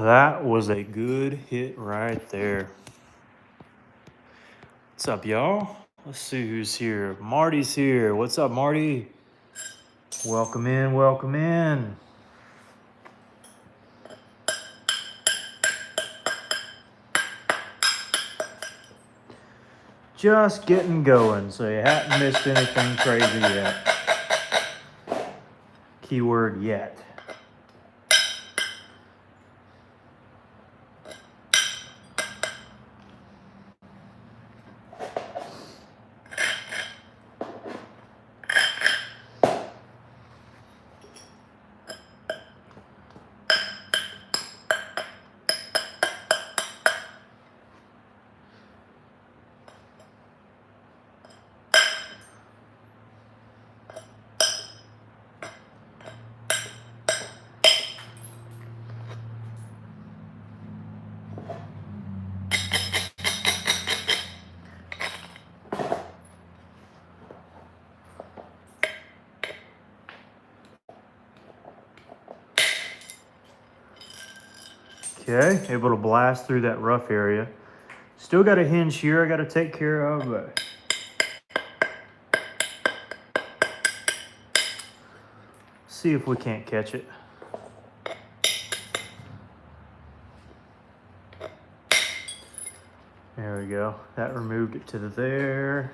That was a good hit right there. What's up, y'all? Let's see who's here. Marty's here. What's up, Marty? Welcome in, welcome in. Just getting going, so you haven't missed anything crazy yet. Keyword yet. Okay, able to blast through that rough area. Still got a hinge here I got to take care of, but see if we can't catch it. There we go. That removed it to there.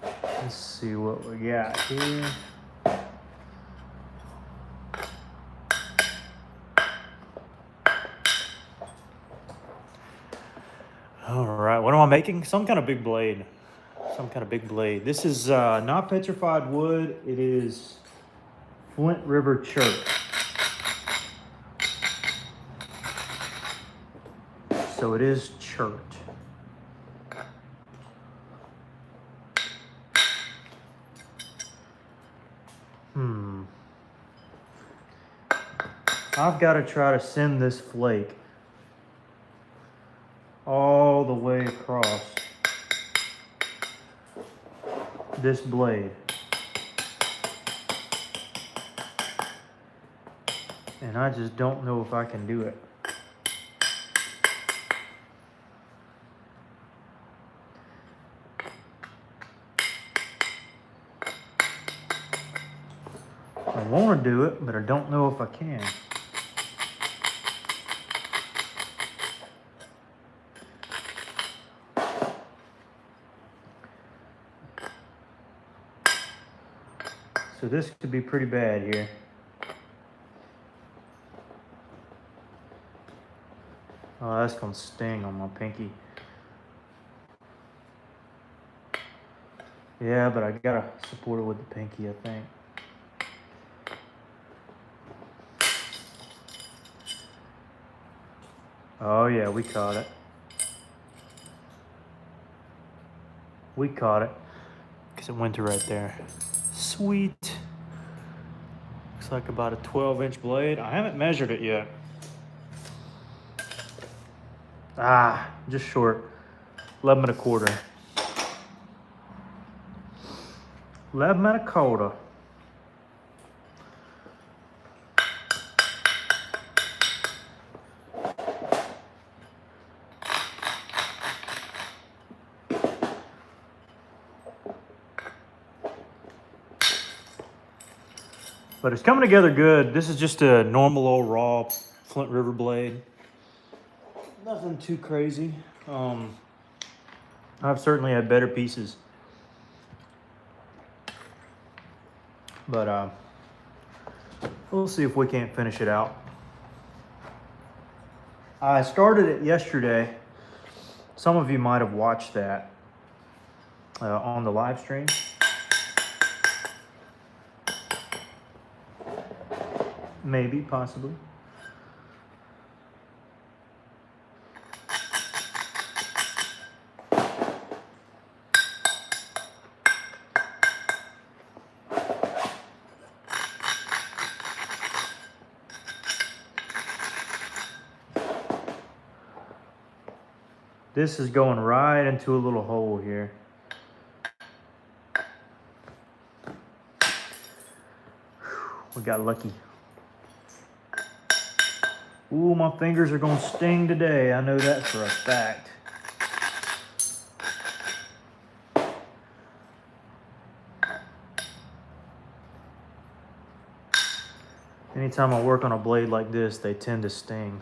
Let's see what we got here. All right, what am I making? Some kind of big blade. Some kind of big blade. This is not petrified wood. It is Flint River chert. So it is chert. I've got to try to send this flake all the way across this blade. And I just don't know if I can do it. I want to do it, but I don't know if I can. So this could be pretty bad here. Oh, that's gonna sting on my pinky. Yeah, but I gotta support it with the pinky, I think. Oh yeah, we caught it. We caught it. Because it went to right there. Sweet. Looks like about a 12-inch blade. I haven't measured it yet. Ah, just short. 11 and a quarter. 11 and a quarter. But it's coming together good. This is just a normal old raw Flint River blade. Nothing too crazy. I've certainly had better pieces. But we'll see if we can't finish it out. I started it yesterday. Some of you might have watched that on the live stream. Maybe, possibly. This is going right into a little hole here. We got lucky. Ooh, my fingers are gonna sting today. I know that for a fact. Anytime I work on a blade like this, they tend to sting.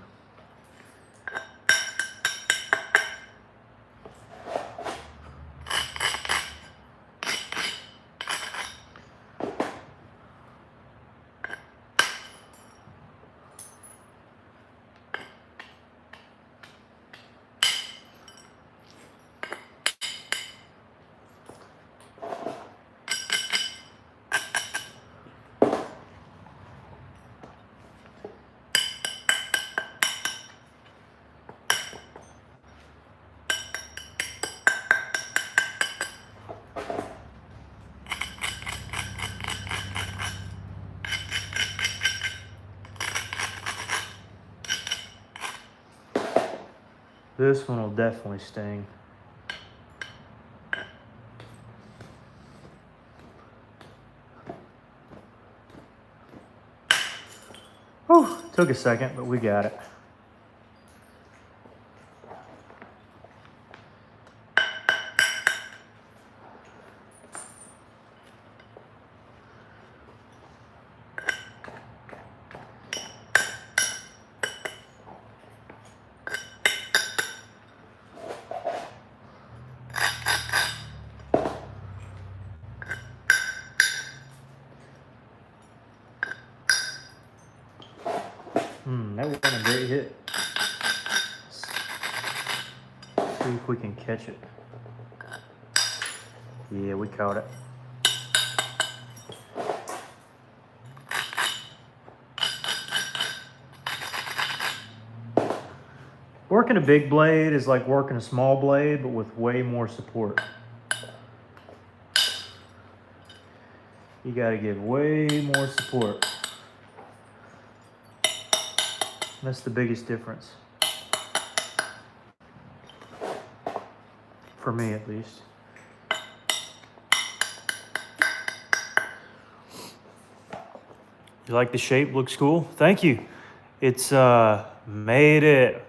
This one will definitely sting. Whew, took a second, but we got it. That wasn't a great hit. See if we can catch it. Yeah, we caught it. Working a big blade is like working a small blade, but with way more support. You gotta give way more support. That's the biggest difference. For me, at least. You like the shape? Looks cool? Thank you. It's made it.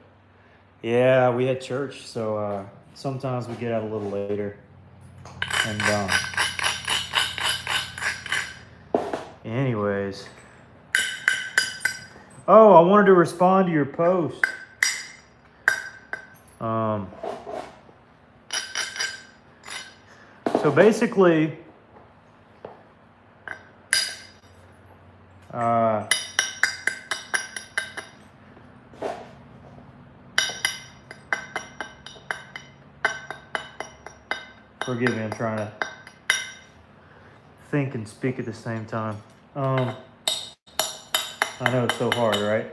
Yeah, we had church, so sometimes we get out a little later. And anyways. Oh, I wanted to respond to your post. So basically, forgive me, I'm trying to think and speak at the same time. I know it's so hard, right?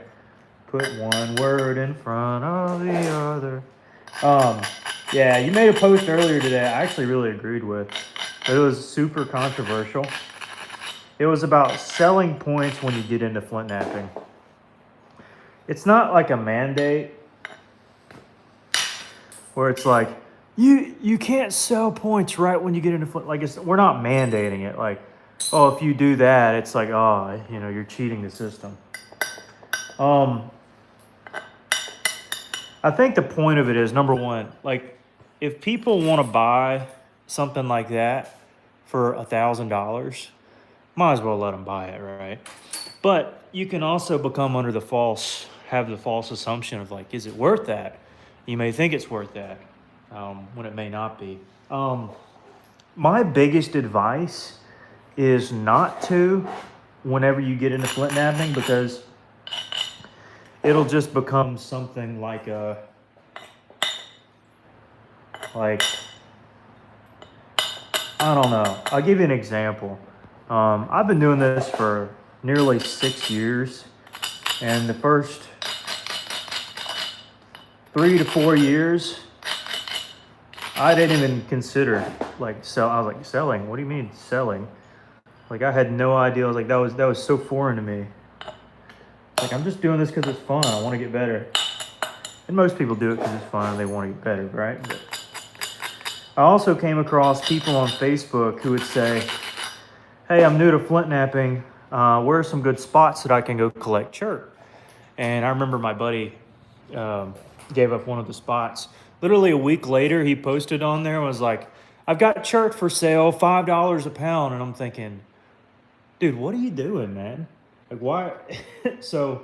Put one word in front of the other. Yeah, you made a post earlier today I actually really agreed with, but it was super controversial. It was about selling points when you get into Flintnapping. It's not like a mandate where it's like, you can't sell points right when you get into Flint. Like, we're not mandating it. Like, oh, if you do that, it's like, oh, you're cheating the system. I think the point of it is, number one, like, if people want to buy something like that for $1,000, might as well let them buy it, right? But you can also become have the false assumption of like, is it worth that? You may think it's worth that, when it may not be. My biggest advice is not to, whenever you get into Flintnapping, because it'll just become something like I don't know. I'll give you an example. I've been doing this for nearly 6 years, and the first 3 to 4 years, I didn't even consider I was like, selling? What do you mean selling? Like, I had no idea. I was like, that was so foreign to me. Like, I'm just doing this because it's fun. I want to get better. And most people do it because it's fun and they want to get better, right? But I also came across people on Facebook who would say, hey, I'm new to Flintnapping. Where are some good spots that I can go collect chert? And I remember my buddy gave up one of the spots. Literally a week later, he posted on there and was like, "I've got chert for sale, $5 a pound." And I'm thinking, dude, what are you doing, man? Like, why? So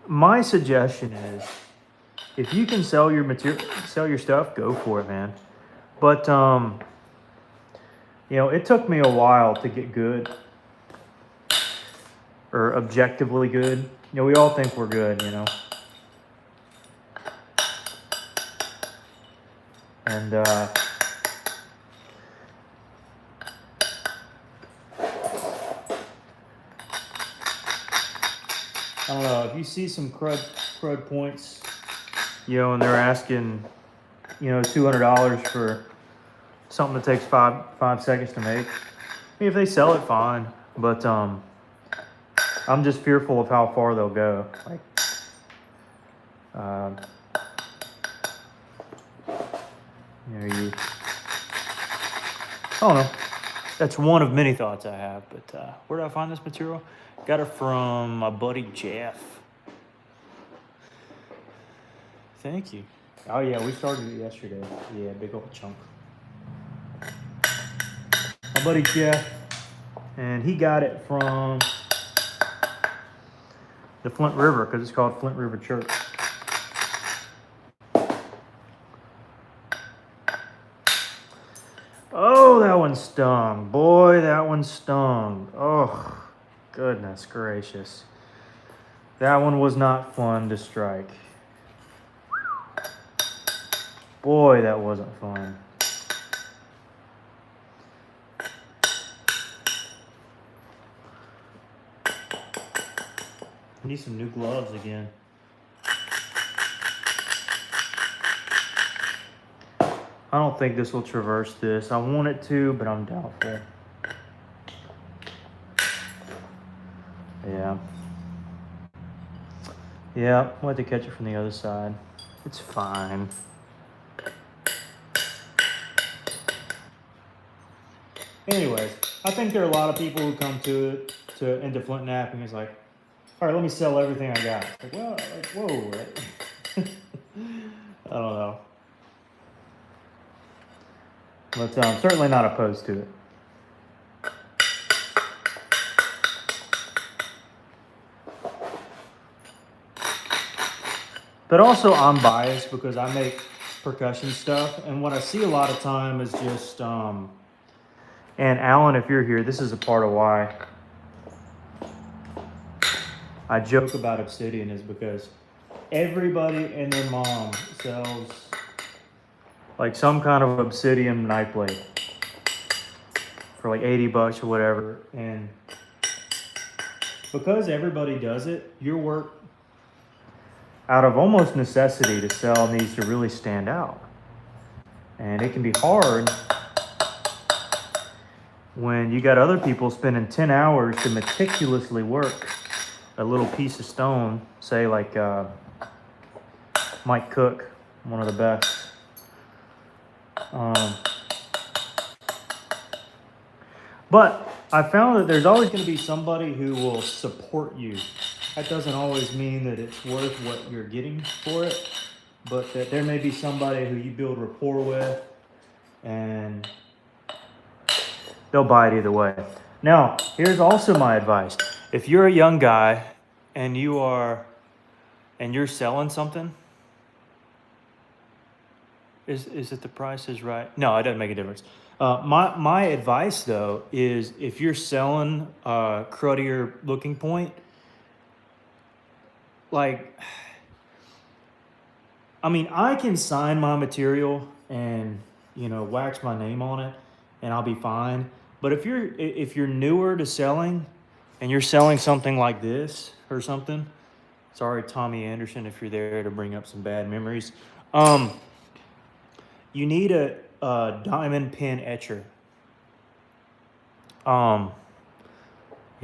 my suggestion is, if you can sell your material, sell your stuff, go for it, man. But you know, it took me a while to get good, or objectively good. You know, we all think we're good, you know. And I don't know, if you see some crud points, you know, and they're asking, you know, $200 for something that takes five seconds to make. I mean, if they sell it, fine. But I'm just fearful of how far they'll go. Like, you know, I don't know. That's one of many thoughts I have. But where did I find this material? Got it from my buddy Jeff. Thank you. Oh yeah, we started it yesterday. Yeah, big old chunk. My buddy Jeff, and he got it from the Flint River, because it's called Flint River Church. Oh, that one stung. Boy, that one stung. Oh, goodness gracious. That one was not fun to strike. Boy, that wasn't fun. I need some new gloves again. I don't think this will traverse this. I want it to, but I'm doubtful. Yeah. Yeah, we'll have to catch it from the other side. It's fine. Anyways, I think there are a lot of people who come into Flintnapping. It's like, all right, let me sell everything I got. Like, well, like, whoa. Right? I don't know. But I'm certainly not opposed to it. But also, I'm biased because I make percussion stuff, and what I see a lot of time is just, and Alan, if you're here, this is a part of why I joke about obsidian, is because everybody and their mom sells like some kind of obsidian knife blade for like $80 or whatever, and because everybody does it, your work, out of almost necessity to sell, needs to really stand out. And it can be hard when you got other people spending 10 hours to meticulously work a little piece of stone, say like Mike Cook, one of the best. But I found that there's always going to be somebody who will support you. That doesn't always mean that it's worth what you're getting for it, but that there may be somebody who you build rapport with, and they'll buy it either way. Now, here's also my advice. If you're a young guy and you're selling something, is it the price is right? No, it doesn't make a difference. My advice though is, if you're selling a cruddier looking point, like, I mean, I can sign my material and, you know, wax my name on it, and I'll be fine. But if you're newer to selling, and you're selling something like this or something, sorry, Tommy Anderson, if you're there to bring up some bad memories, you need a diamond pin etcher. Yeah,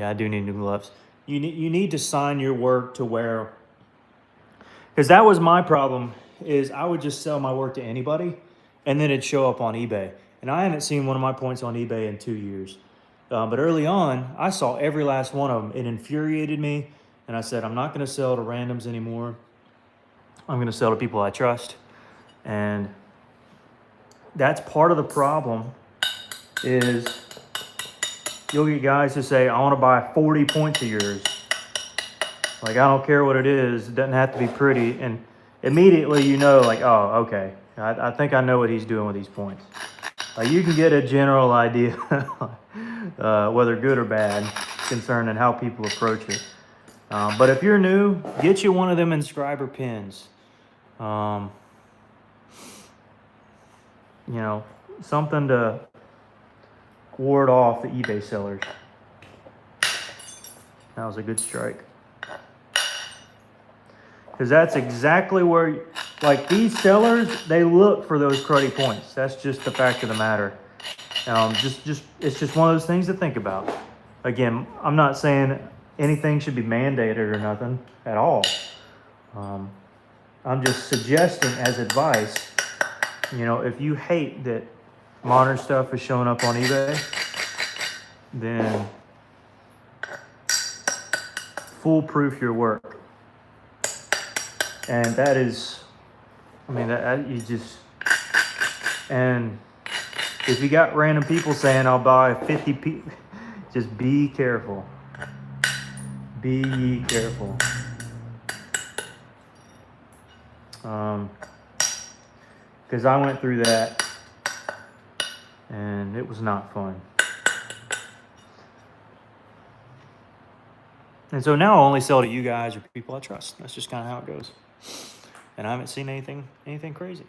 I do need new gloves. You need to sign your work to where, because that was my problem, is I would just sell my work to anybody, and then it'd show up on eBay. And I haven't seen one of my points on eBay in 2 years. But early on, I saw every last one of them. It infuriated me, And I said, I'm not going to sell to randoms anymore. I'm going to sell to people I trust. And that's part of the problem is you'll get guys who say, I want to buy 40 points of yours. Like, I don't care what it is. It doesn't have to be pretty. And immediately you know, like, oh, okay. I think I know what he's doing with these points. Like, you can get a general idea, whether good or bad, concerning how people approach it. But if you're new, get you one of them inscriber pins. You know, something to ward off the eBay sellers. That was a good strike. Because that's exactly where, like, these sellers, they look for those cruddy points. That's just the fact of the matter. It's just one of those things to think about. Again, I'm not saying anything should be mandated or nothing at all. I'm just suggesting as advice, you know, if you hate that modern stuff is showing up on eBay, then foolproof your work. And that is, I mean, that you just, and if you got random people saying, I'll buy 50 people, just be careful. Be careful. Because I went through that, and it was not fun. And so now I only sell to you guys or people I trust. That's just kind of how it goes. And I haven't seen anything crazy.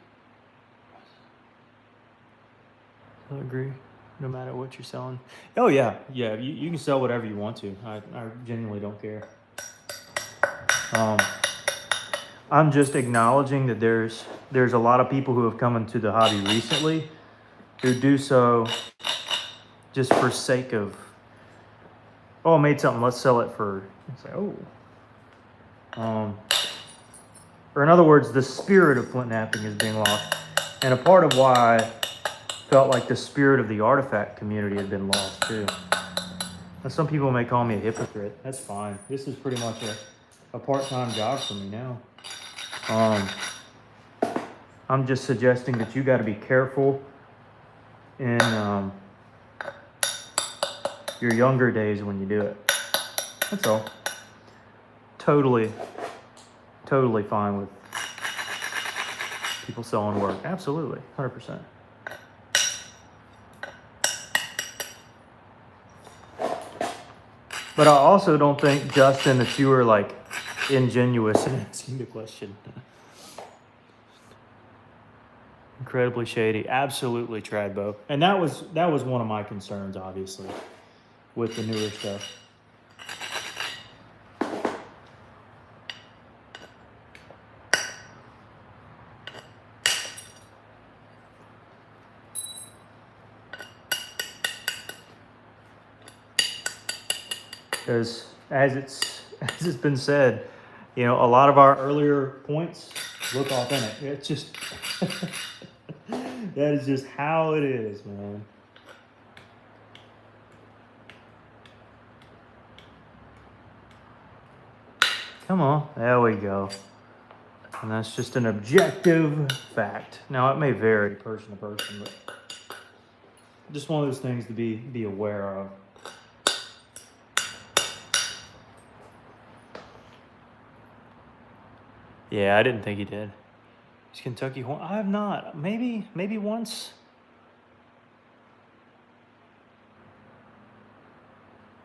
I agree. No matter what you're selling. Oh yeah, you can sell whatever you want to. I genuinely don't care. I'm just acknowledging that there's a lot of people who have come into the hobby recently who do so just for sake of, oh, I made something, let's sell it for, it's like, oh. Or in other words, the spirit of Flintnapping is being lost. And a part of why I felt like the spirit of the artifact community had been lost too. And some people may call me a hypocrite. That's fine. This is pretty much a part-time job for me now. I'm just suggesting that you got to be careful in your younger days when you do it. That's all. Totally fine with people selling work. Absolutely, 100%. But I also don't think, Justin, that you were like ingenuous in asking the question. Incredibly shady. Absolutely, Tradbo. And that was one of my concerns, obviously, with the newer stuff. Because as it's been said, you know, a lot of our earlier points look authentic. It's just that is just how it is, man. Come on, there we go. And that's just an objective fact. Now, it may vary person to person, but just one of those things to be aware of. Yeah, I didn't think he did. He's Kentucky Horn. I have not. Maybe once.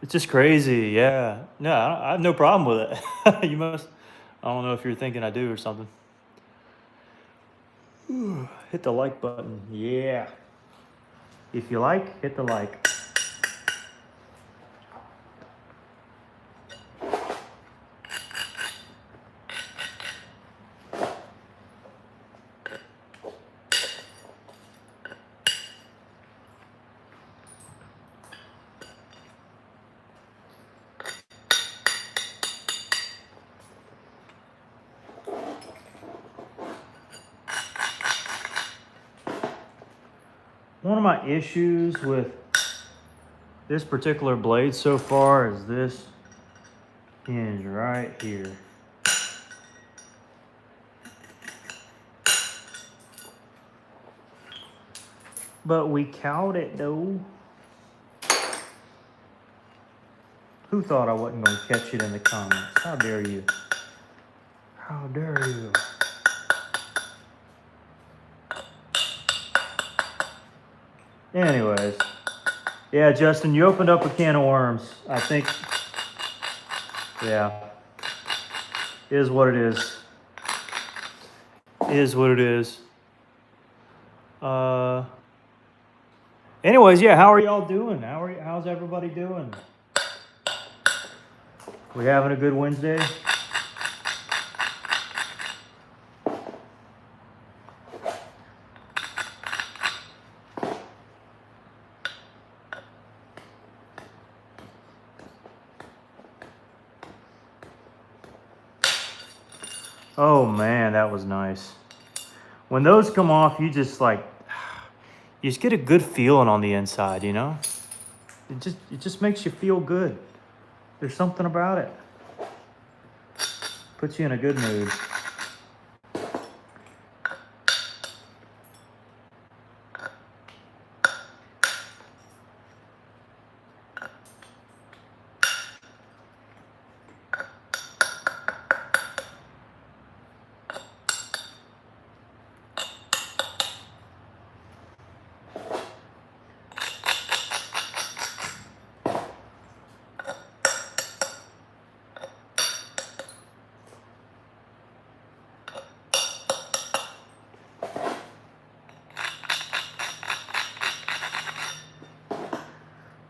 It's just crazy. Yeah. No, I have no problem with it. You must. I don't know if you're thinking I do or something. Ooh, hit the like button. Yeah. If you like, hit the like. One of my issues with this particular blade so far is this. hinge right here. But we caught it though. Who thought I wasn't going to catch it in the comments? How dare you? How dare you? Anyways. Yeah, Justin, you opened up a can of worms. I think, yeah. Is what it is. Is what it is. Anyways, yeah, how are y'all doing? How's everybody doing? We having a good Wednesday? Oh man, that was nice. When those come off, you just get a good feeling on the inside, you know? It just makes you feel good. There's something about it. Puts you in a good mood.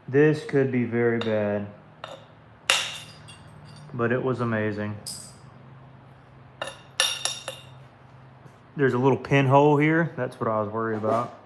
This could be very bad, but it was amazing. There's a little pinhole here. That's what I was worried about.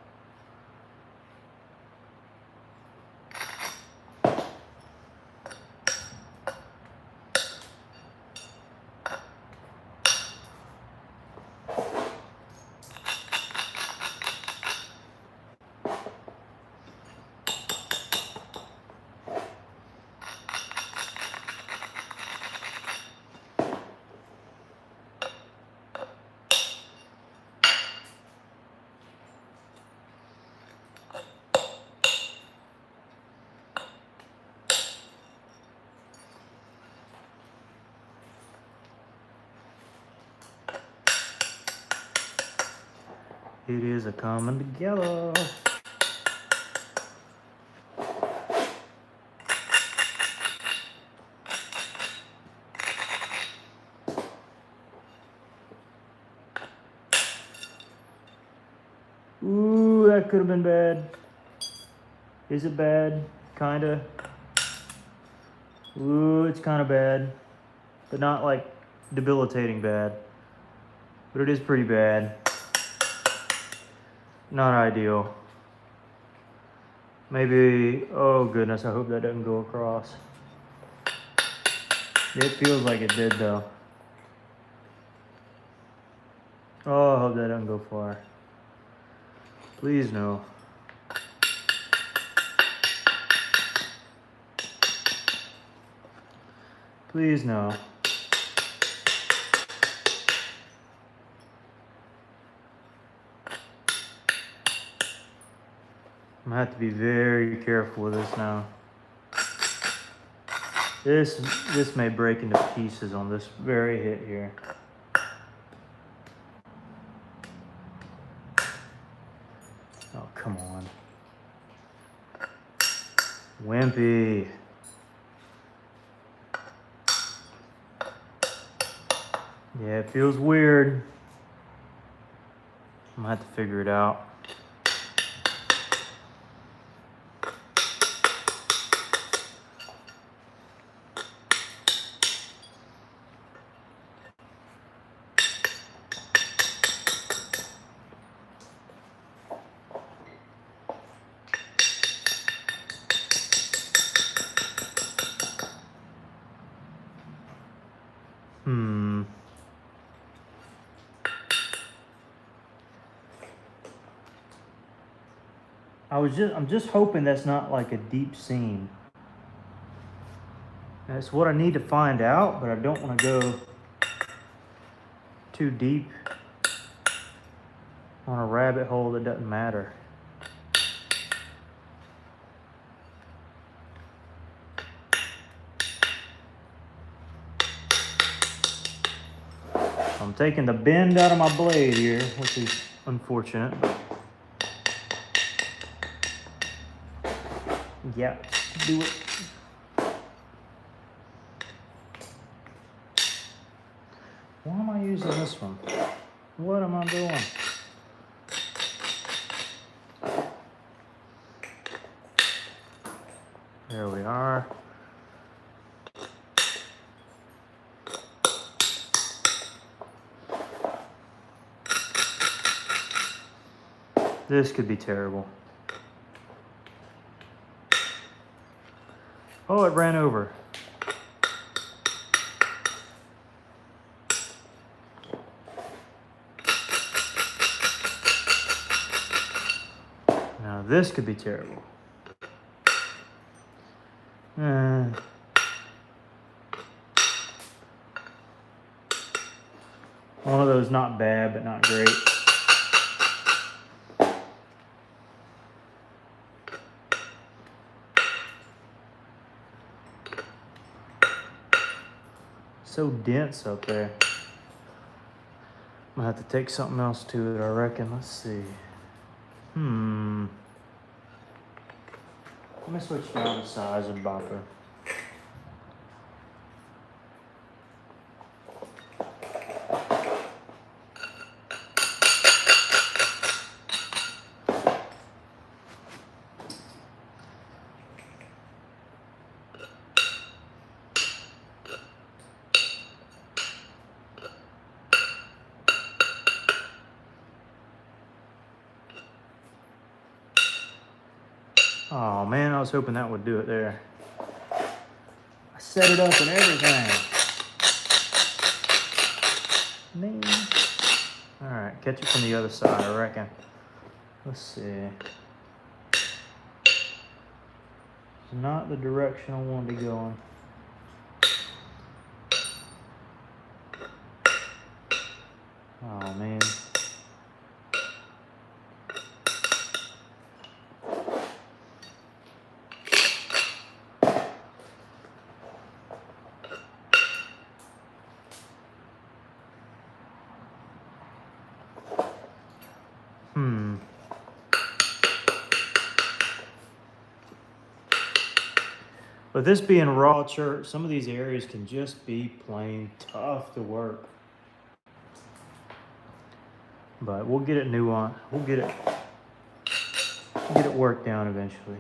It is a coming together. Ooh, that could have been bad. Is it bad? Kinda. Ooh, it's kind of bad. But not like debilitating bad. But it is pretty bad. Not ideal. Maybe, oh goodness, I hope that doesn't go across. It feels like it did though. Oh, I hope that doesn't go far. Please no. Please no. I'm gonna have to be very careful with this now. This may break into pieces on this very hit here. Oh, come on. Wimpy. Yeah, it feels weird. I'm gonna have to figure it out. I'm just hoping that's not like a deep seam. That's what I need to find out, but I don't want to go too deep on a rabbit hole that doesn't matter. I'm taking the bend out of my blade here, which is unfortunate. Yeah, do it. Why am I using this one? What am I doing? There we are. This could be terrible. Oh, it ran over. Now this could be terrible. One of those not bad, but not great. So dense up there. I'm gonna have to take something else to it, I reckon. Let's see. Let me switch down the size of bopper. Oh man, I was hoping that would do it there. I set it up and everything. Man. All right, catch it from the other side, I reckon. Let's see. It's not the direction I want to be going. Oh man. But this being raw church, some of these areas can just be plain tough to work. But we'll get it nuanced. We'll get it worked down eventually.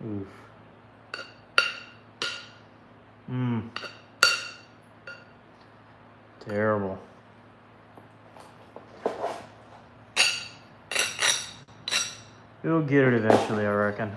Oof. Terrible. We'll get it eventually, I reckon.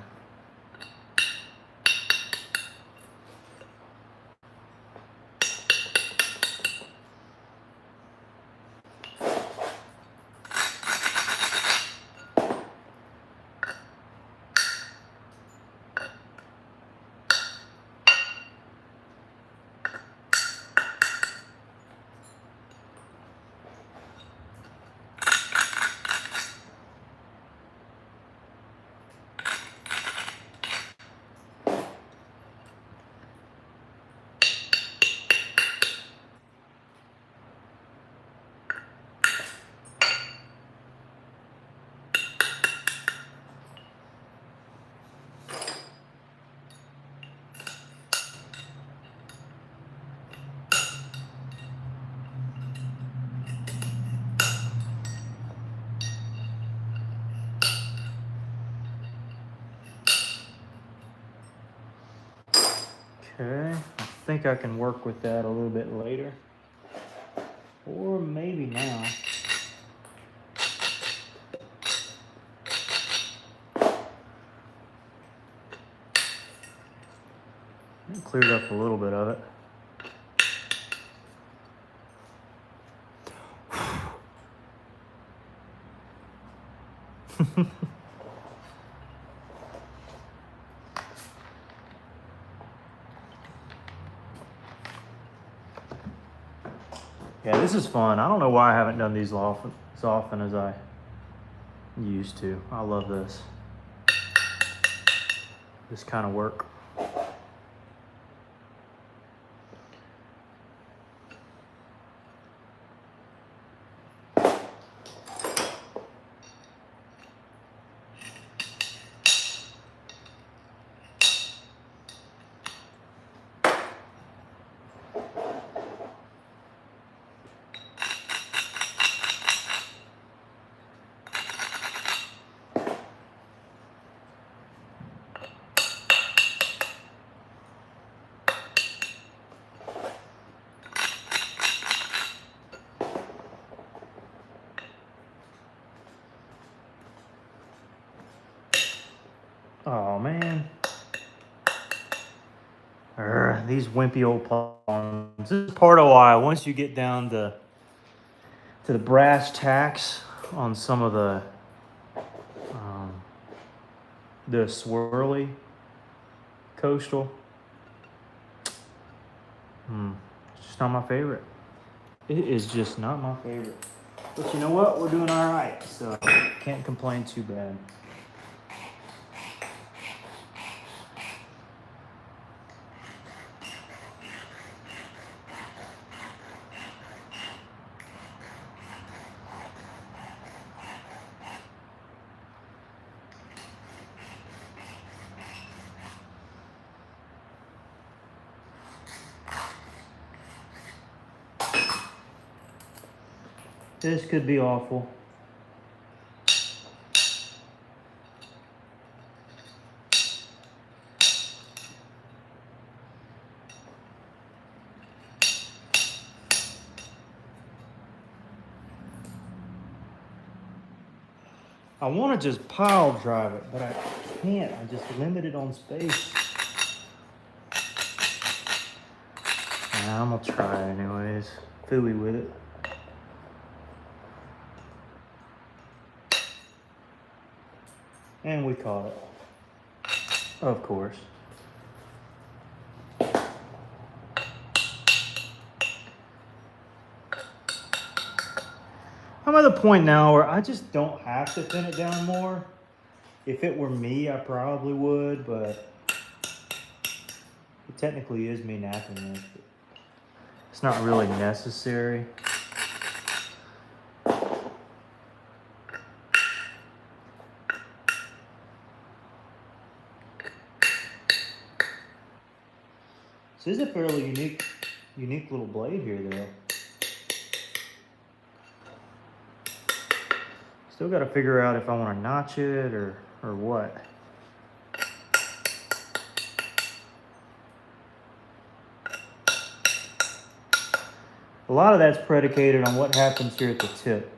Okay, I think I can work with that a little bit later. Or maybe now. I cleared up a little bit of it. Yeah, this is fun. I don't know why I haven't done these as often as I used to. I love this kind of work. Oh man. These wimpy old palms. This is part of why once you get down to the brass tacks on some of the swirly coastal, it's just not my favorite. It is just not my favorite. But you know what? We're doing all right, so can't complain too bad. This could be awful. I want to just pile drive it, but I can't. I'm just limited on space. Yeah, I'm gonna try anyways. Phooey with it. And we caught it. Of course. I'm at the point now where I just don't have to thin it down more. If it were me, I probably would, but it technically is me napping this. It's not really necessary. This is a fairly unique little blade here, though. Still got to figure out if I want to notch it or what. A lot of that's predicated on what happens here at the tip.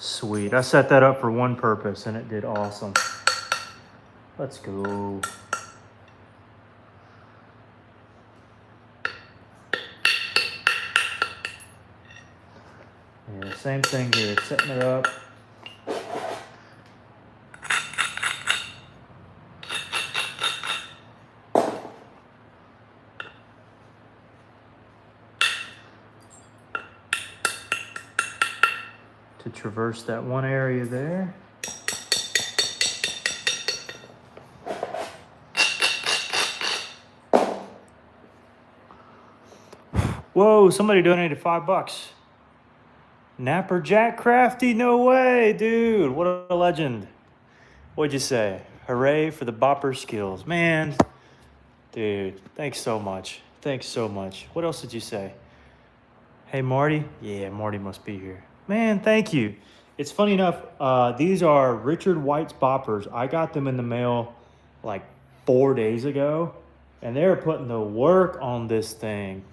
Sweet. I set that up for one purpose and it did awesome. Let's go. Yeah, same thing here. Setting it up. to traverse that one area there. Whoa, somebody donated $5. Napper Jack Crafty, no way, dude. What a legend. What'd you say? Hooray for the bopper skills. Man, dude, thanks so much. Thanks so much. What else did you say? Hey, Marty? Yeah, Marty must be here. Man, thank you. It's funny enough, these are Richard White's boppers. I got them in the mail like 4 days ago, and they're putting the work on this thing.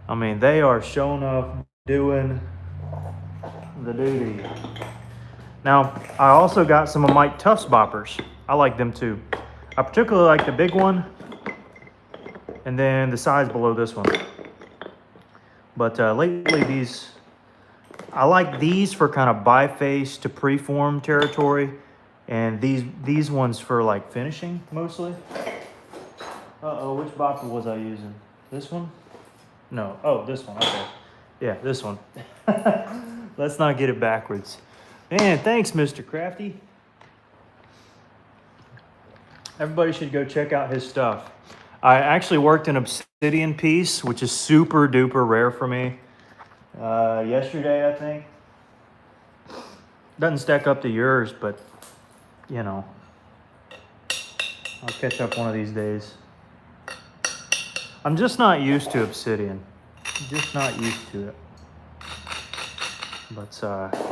I mean, they are showing up doing the duty. Now, I also got some of Mike Tuff's boppers. I like them too. I particularly like the big one, and then the size below this one. But lately I like these for kind of biface to preform territory, and these ones for like finishing mostly. Uh-oh, which bopper was I using? This one? No, oh, this one, okay. Yeah, this one. Let's not get it backwards. Man, thanks, Mr. Crafty. Everybody should go check out his stuff. I actually worked an obsidian piece, which is super duper rare for me. Yesterday, I think. Doesn't stack up to yours, but you know, I'll catch up one of these days. I'm just not used to obsidian. Just not used to it. But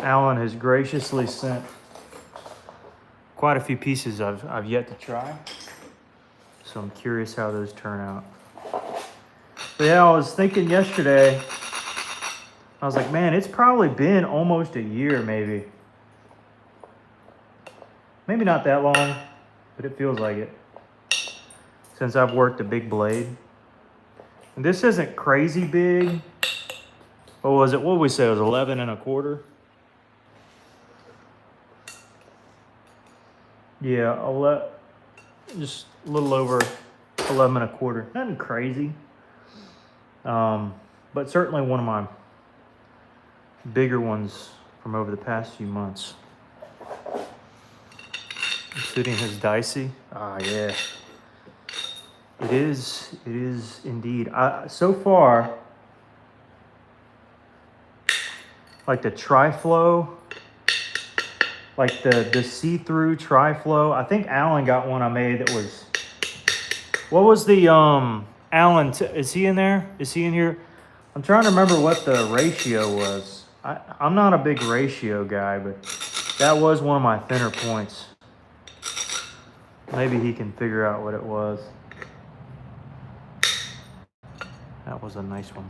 Alan has graciously sent quite a few pieces I've yet to try. So I'm curious how those turn out. But yeah, I was thinking yesterday, I was like, man, it's probably been almost a year maybe. Maybe not that long, but it feels like it. Since I've worked a big blade. And this isn't crazy big. What was it? What did we say? It was 11 1/4. Yeah, just a little over 11 1/4. Nothing crazy. But certainly one of my bigger ones from over the past few months. Including his dicey. Ah, yeah. It is indeed. So far, like the tri-flow, like the see-through tri-flow. I think Alan got one I made that was, what was the, Alan, is he in there? Is he in here? I'm trying to remember what the ratio was. I'm not a big ratio guy, but that was one of my thinner points. Maybe he can figure out what it was. That was a nice one.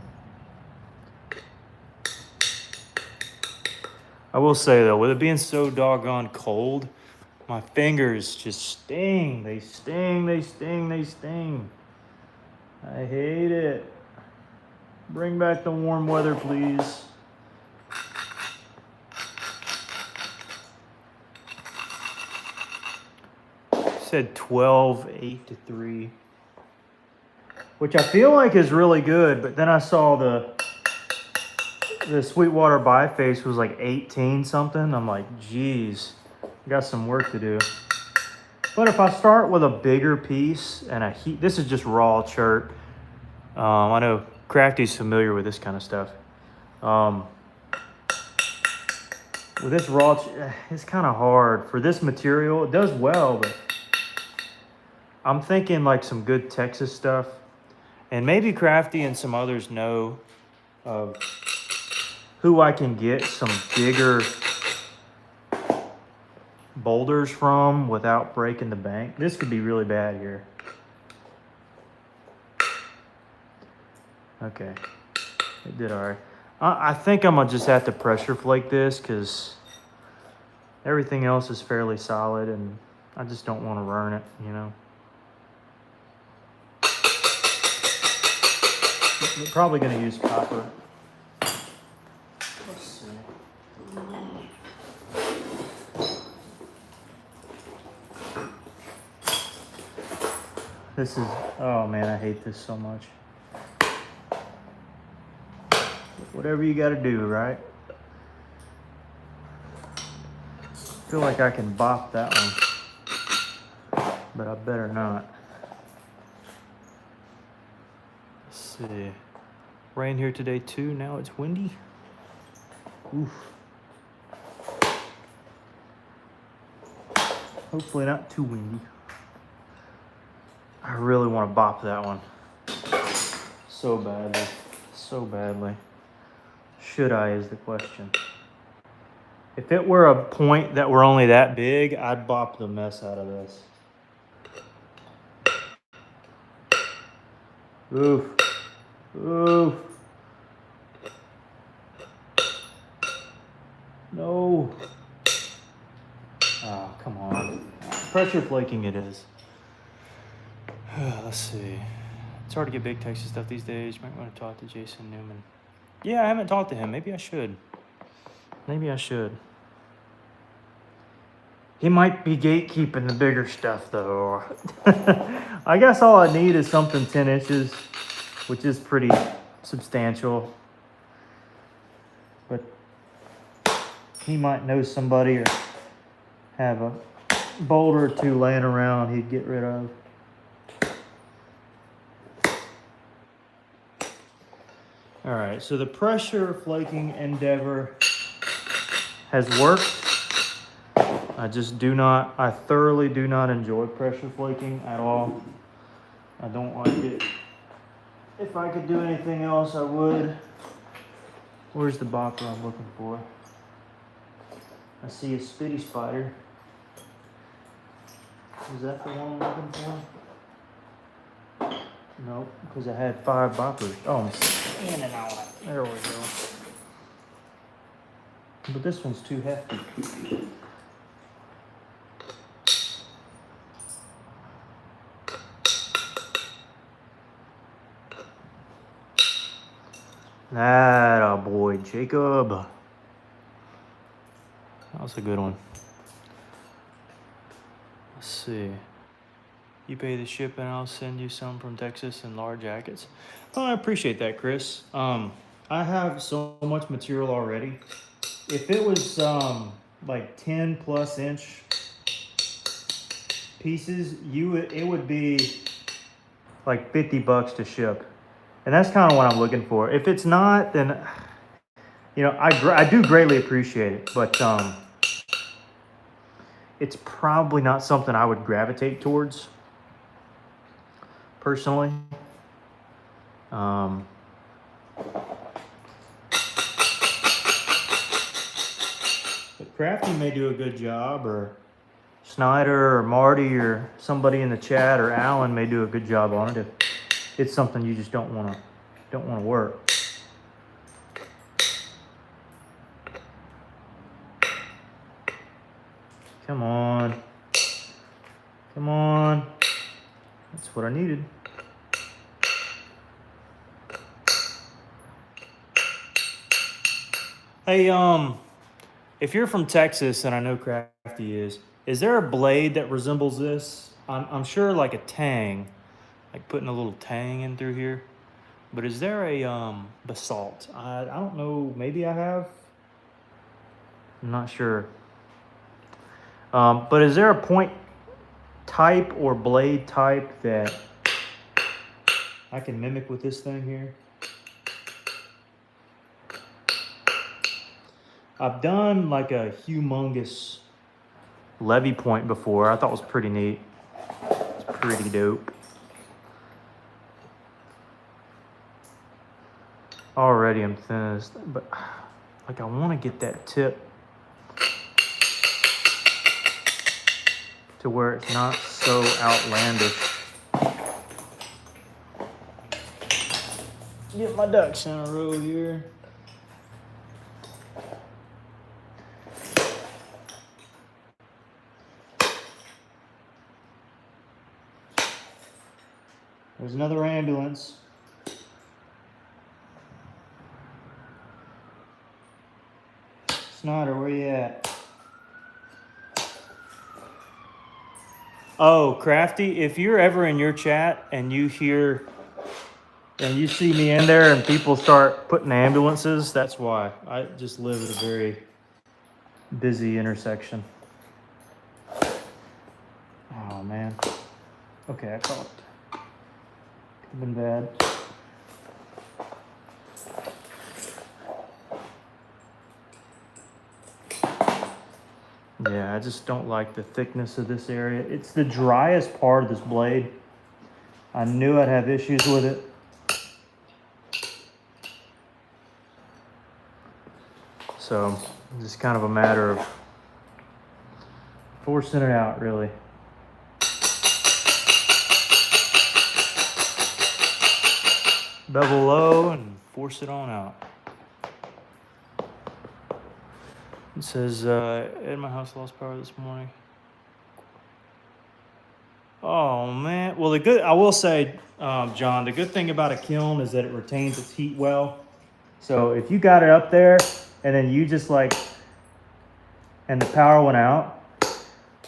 I will say though, with it being so doggone cold, my fingers just sting. They sting, they sting, they sting. I hate it. Bring back the warm weather, please. Said 12, 8 to 3. Which I feel like is really good, but then I saw the Sweetwater biface was like 18 something. I'm like, geez, got some work to do. But if I start with a bigger piece and a heat, this is just raw chert. I know Crafty's familiar with this kind of stuff. With this raw, it's kind of hard for this material. It does well, but I'm thinking like some good Texas stuff. And maybe Crafty and some others know of who I can get some bigger boulders from without breaking the bank. This could be really bad here. Okay, it did all right. I think I'm gonna just have to pressure flake this because everything else is fairly solid and I just don't want to ruin it, you know. We're probably going to use copper. Let's see. This is, oh man, I hate this so much. Whatever you got to do, right? feel like I can bop that one, but I better not. Let's see. Rain here today too. Now it's windy. Oof. Hopefully not too windy. I really want to bop that one. So badly. So badly. Should I is the question. If it were a point that were only that big, I'd bop the mess out of this. Oof. Oof. No. Oh, come on. Pressure flaking it is. Let's see. It's hard to get big Texas stuff these days. You might want to talk to Jason Newman. Yeah, I haven't talked to him. Maybe I should. Maybe I should. He might be gatekeeping the bigger stuff, though. I guess all I need is something 10 inches, which is pretty substantial. But he might know somebody or have a boulder or two laying around he'd get rid of. All right, so the pressure flaking endeavor has worked. I thoroughly do not enjoy pressure flaking at all. I don't like it. If I could do anything else, I would. Where's the bopper I'm looking for? I see a spitty spider. Is that the one I'm looking for? Nope, because I had 5 boppers. Oh, I'm standing on it. There we go. But this one's too hefty. Atta boy, Jacob. That was a good one. Let's see. You pay the shipping, I'll send you some from Texas in large jackets. Oh, I appreciate that, Chris. I have so much material already. If it was like 10 plus inch pieces, it would be like $50 to ship. And that's kind of what I'm looking for. If it's not, then, you know, I do greatly appreciate it, but it's probably not something I would gravitate towards personally. But Crafty may do a good job, or Snyder or Marty or somebody in the chat or Alan may do a good job on it if it's something you just don't want to work. Come on. Come on. That's what I needed. Hey, if you're from Texas, and I know Crafty is there a blade that resembles this? I'm sure like a tang, like putting a little tang in through here. But is there a basalt? I don't know. Maybe I have. I'm not sure. But is there a point type or blade type that I can mimic with this thing here? I've done like a humongous levy point before. I thought it was pretty neat. It's pretty dope. Already I'm thin, but like I want to get that tip to where it's not so outlandish. Get my ducks in a row here. There's another ambulance. Snyder, where you at? Oh, Crafty, if you're ever in your chat and you hear and you see me in there and people start putting ambulances, that's why. I just live at a very busy intersection. Oh man. Okay, I caught it. Could have been bad. Yeah, I just don't like the thickness of this area. It's the driest part of this blade. I knew I'd have issues with it. So it's just kind of a matter of forcing it out, really. Bevel low and force it on out. It says, at my house lost power this morning. Oh man. Well, I will say, John, the good thing about a kiln is that it retains its heat well. So if you got it up there and then you just and the power went out,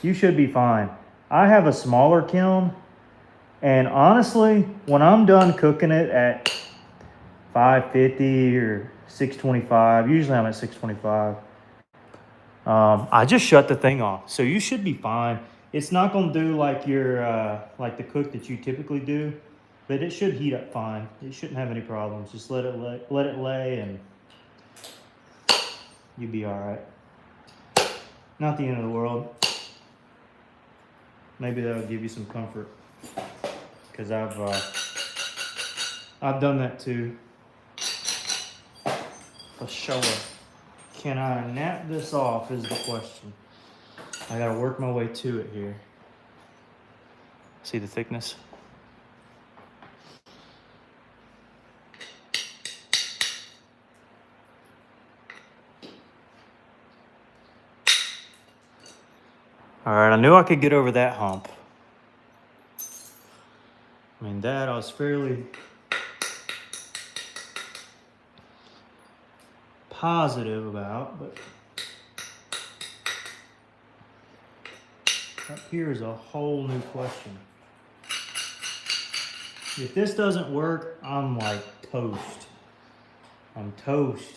you should be fine. I have a smaller kiln, and honestly, when I'm done cooking it at 550 or 625, usually I'm at 625, I just shut the thing off. So you should be fine. It's not gonna do like like the cook that you typically do, but it should heat up fine. It shouldn't have any problems. Just let it lay and you'll be all right. Not the end of the world. Maybe that'll give you some comfort, because I've done that too. For sure. Can I nap this off is the question. I gotta work my way to it here. See the thickness? All right, I knew I could get over that hump. I mean, that I was fairly positive about, but up here is a whole new question. If this doesn't work, I'm like toast. I'm toast.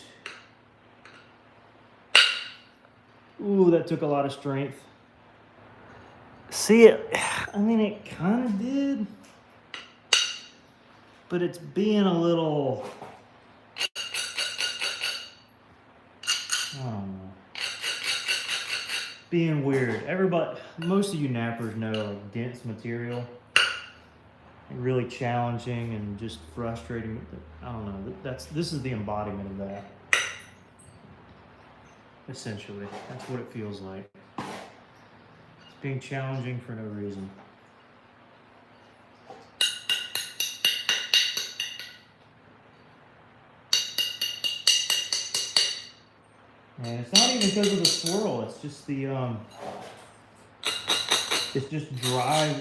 Ooh, that took a lot of strength. See it? I mean, it kind of did, but it's being a little, I don't know, being weird. Most of you nappers know, like, dense material, really challenging and just frustrating. I don't know. This is the embodiment of that. Essentially, that's what it feels like. It's being challenging for no reason. And it's not even because of the swirl. It's just it's just dry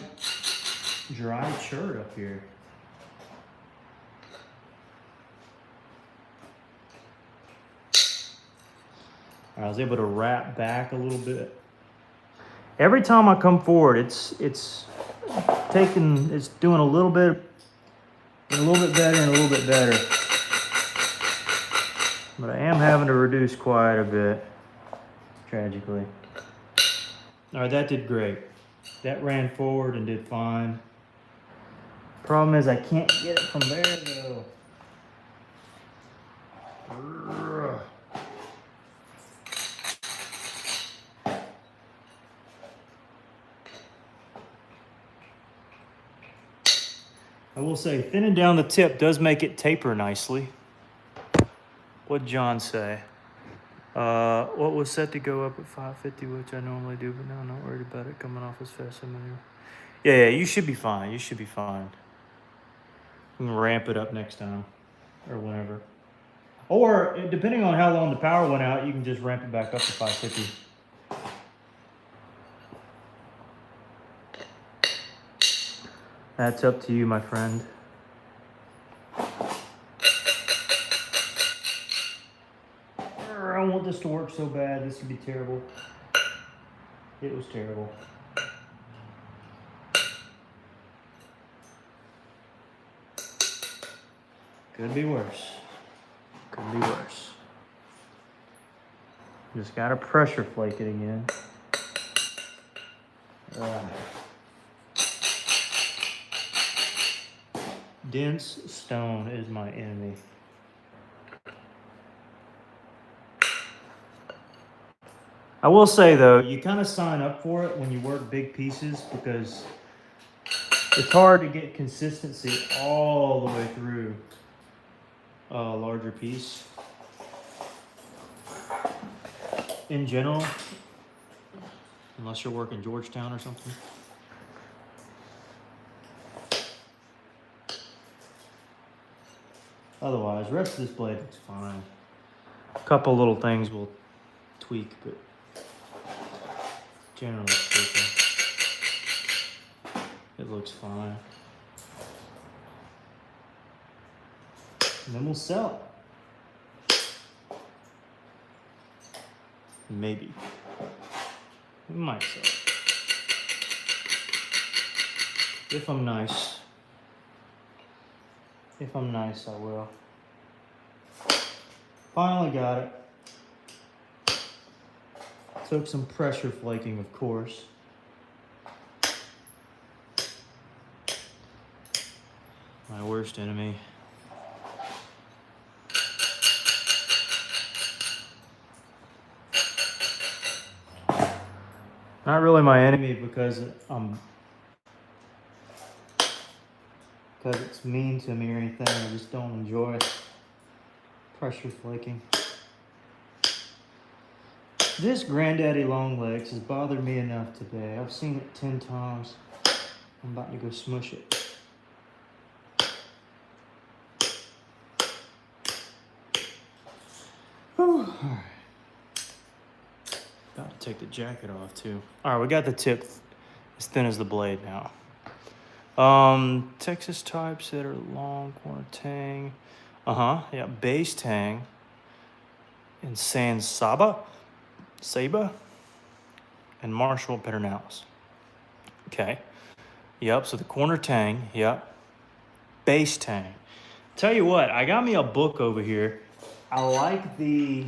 chert up here. I was able to wrap back a little bit. Every time I come forward, it's doing a little bit better and a little bit better. But I am having to reduce quite a bit, tragically. All right, that did great. That ran forward and did fine. Problem is I can't get it from there though. I will say, thinning down the tip does make it taper nicely. What'd John say? What was set to go up at 550, which I normally do, but now I'm not worried about it coming off as fast as I'm. Yeah, you should be fine. You should be fine. You can ramp it up next time, or whenever. Or, depending on how long the power went out, you can just ramp it back up to 550. That's up to you, my friend. I want this to work so bad. This would be terrible. It was terrible. Could be worse. Could be worse. Just gotta pressure flake it again. Dense stone is my enemy. I will say though, you kind of sign up for it when you work big pieces because it's hard to get consistency all the way through a larger piece. In general, unless you're working Georgetown or something. Otherwise, the rest of this blade looks fine. A couple little things will tweak, but generally speaking, it looks fine. And then we'll sell it. Maybe. We might sell it. If I'm nice. If I'm nice, I will. Finally got it. Took some pressure flaking, of course. My worst enemy. Not really my enemy because it's mean to me or anything. I just don't enjoy pressure flaking. This Granddaddy Longlegs has bothered me enough today. I've seen it 10 times. I'm about to go smush it. Whew. All right. About to take the jacket off too. All right, we got the tip as thin as the blade now. Texas types that are long corner tang. Yeah, base tang. And San Saba, and Marshall Pedernales. Okay. Yep, so the corner tang, yep. Base tang. Tell you what, I got me a book over here. I like the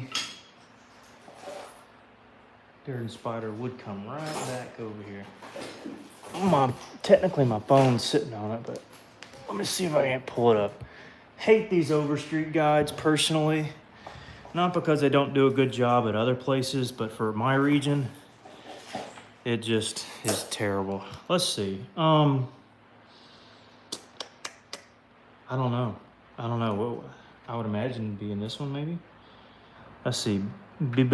Darren Spider would come right back over here. Technically my phone's sitting on it, but let me see if I can't pull it up. Hate these overstreet guides personally. Not because they don't do a good job at other places, but for my region, it just is terrible. Let's see. I don't know. What I would imagine it'd be in this one maybe. Let's see. Base.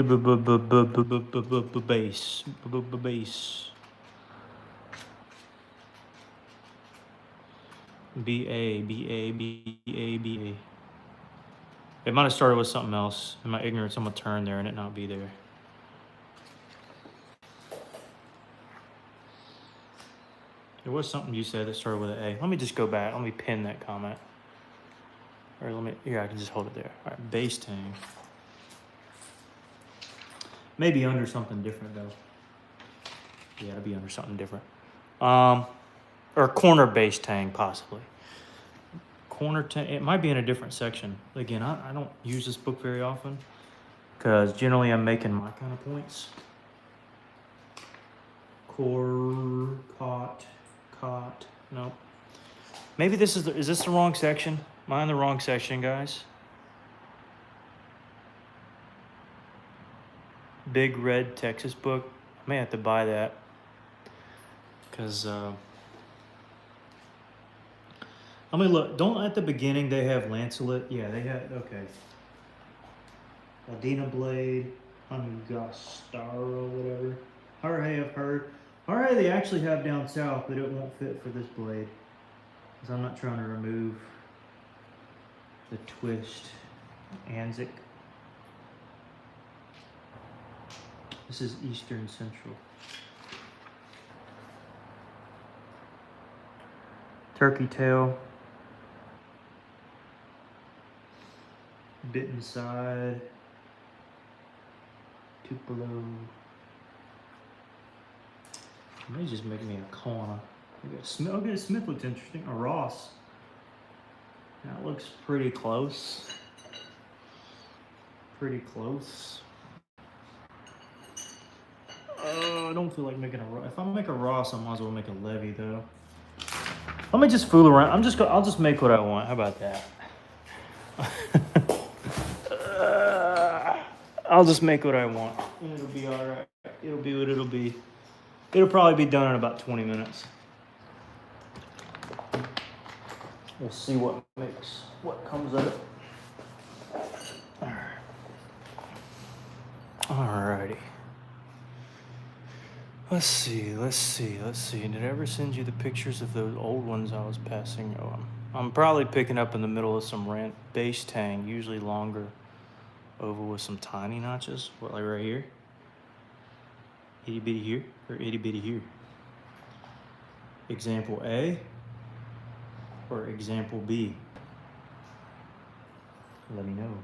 B-A. It might have started with something else. In my ignorance, I'm gonna turn there and it not be there. There was something you said that started with an A. Let me just go back. Let me pin that comment. Or here, I can just hold it there. All right, base tang. Maybe under something different though. Yeah, it'll be under something different. Or corner base tang possibly. Corner tang, it might be in a different section. Again, I don't use this book very often because generally I'm making my kind of points. Core, caught, nope. Maybe is this the wrong section? Am I in the wrong section, guys? Big red Texas book. I may have to buy that because I mean, look, don't at the beginning they have lanceolate? Yeah, they have, okay. Ladina blade, Angostaro, whatever. Jorge, I've heard. Jorge they actually have down south, but it won't fit for this blade. Because I'm not trying to remove the twist. Anzic. This is Eastern Central. Turkey tail. Bit inside. Tupelo. May just make me a corner. Okay, Smith looks interesting. A Ross. That looks pretty close. Pretty close. I don't feel like making a Ross. If I make a Ross, I might as well make a Levy though. Let me just fool around. I'll just make what I want. How about that? I'll just make what I want. It'll be all right. It'll be what it'll be. It'll probably be done in about 20 minutes. We'll see what comes of it. Alrighty. Let's see. Did I ever send you the pictures of those old ones I was passing? Oh, I'm probably picking up in the middle of some base tang, usually longer oval with some tiny notches. What, like right here? Itty bitty here or itty bitty here? Example A or example B? Let me know.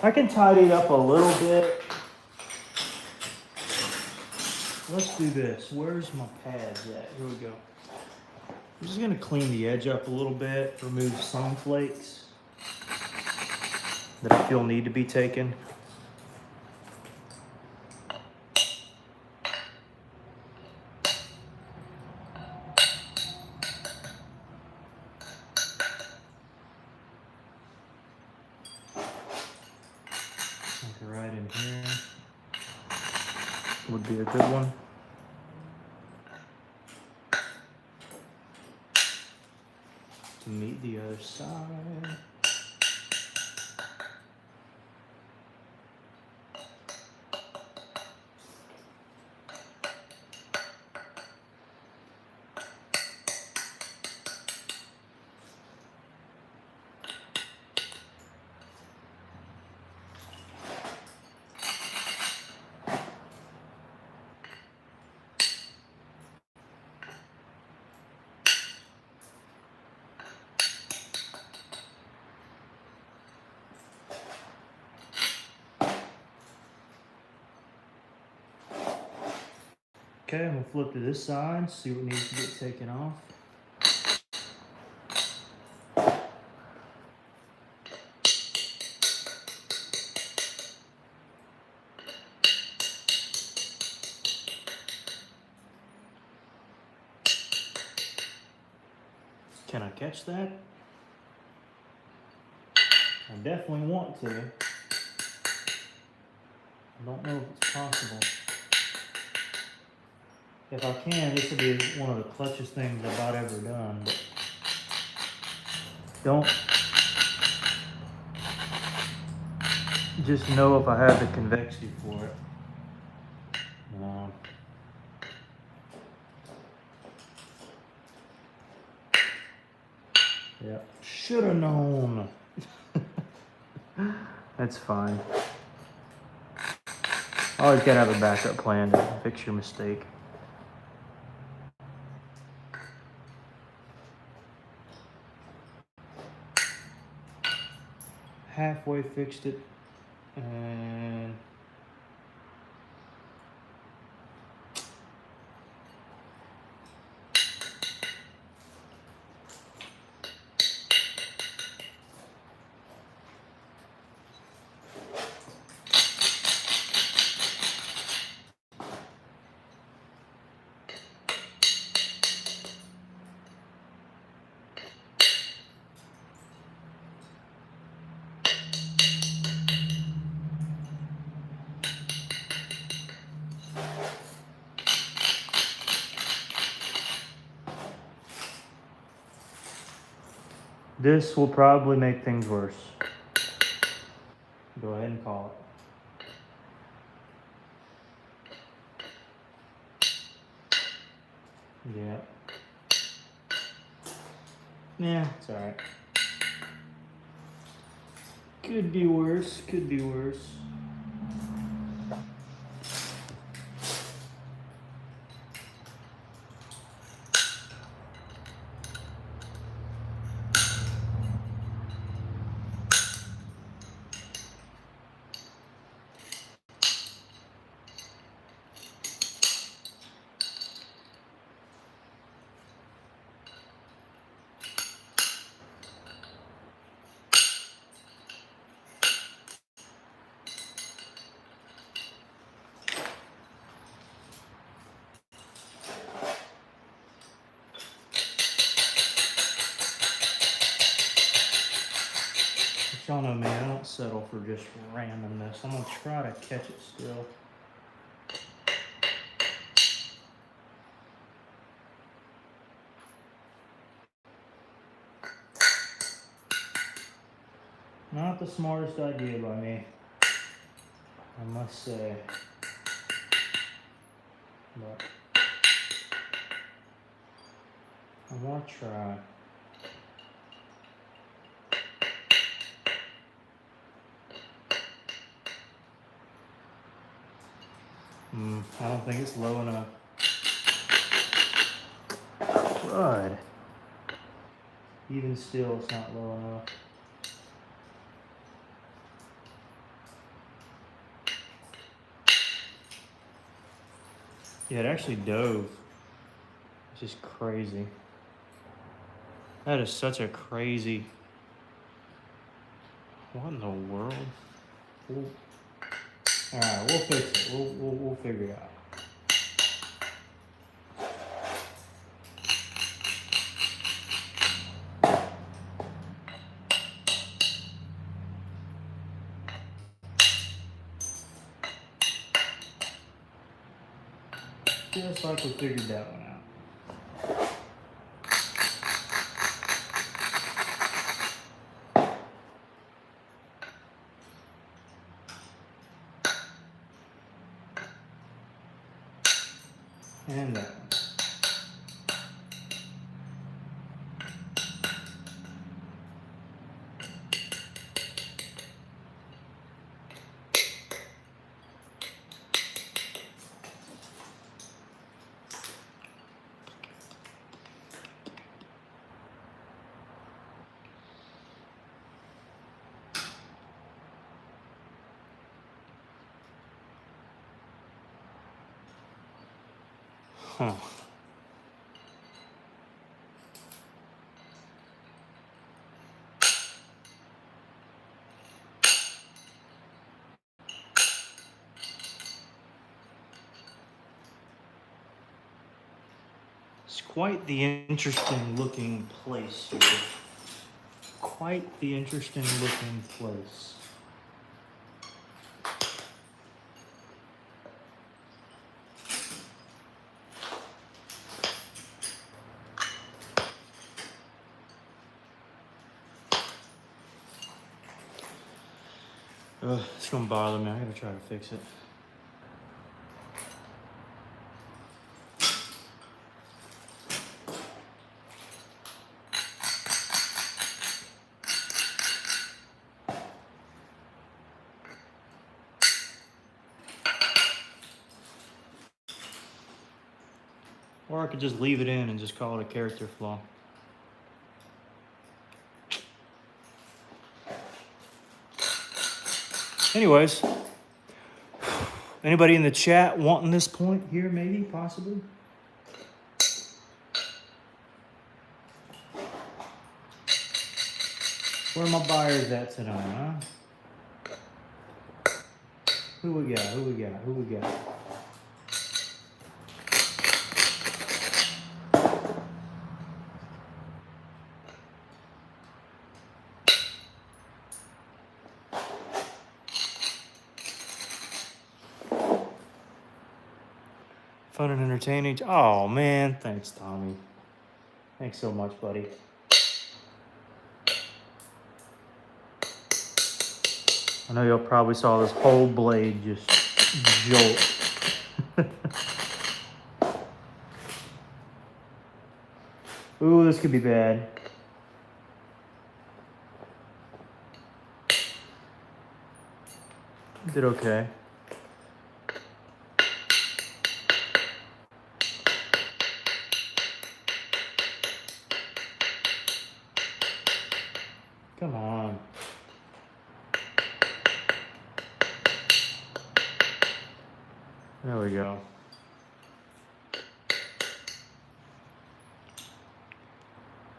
I can tidy it up a little bit. Let's do this. Where's my pads at? Here we go. I'm just gonna clean the edge up a little bit, remove some flakes that I feel need to be taken. Right in here would be a good one. To meet the other side. Okay, I'm gonna flip to this side, see what needs to get taken off. Can I catch that? I definitely want to. I don't know if it's possible. If I can, this will be one of the clutchest things I've about ever done, but don't just know if I have the convexity for it. Yeah, should have known. That's fine. Always gotta have a backup plan to fix your mistake. Halfway fixed it, and this will probably make things worse. Go ahead and call it. Yeah. Yeah, it's alright. Could be worse, could be worse. Y'all know me, I don't settle for just randomness. I'm gonna try to catch it still. Not the smartest idea by me, I must say. But I want to try. I don't think it's low enough. But even still, it's not low enough. Yeah, it actually dove. It's just crazy. That is such a crazy. What in the world? All right, we'll fix it. We'll figure it out. Just like we figured that one out. And that one. Huh. It's quite the interesting looking place here. Quite the interesting looking place. It's gonna bother me. I gotta try to fix it. Or I could just leave it in and just call it a character flaw. Anyways, anybody in the chat wanting this point here, maybe, possibly? Where are my buyers at tonight, huh? Who we got? Who we got? Who we got? Fun and entertaining. Oh, man. Thanks, Tommy. Thanks so much, buddy. I know y'all probably saw this whole blade just jolt. Ooh, this could be bad. Did okay. Come on. There we go.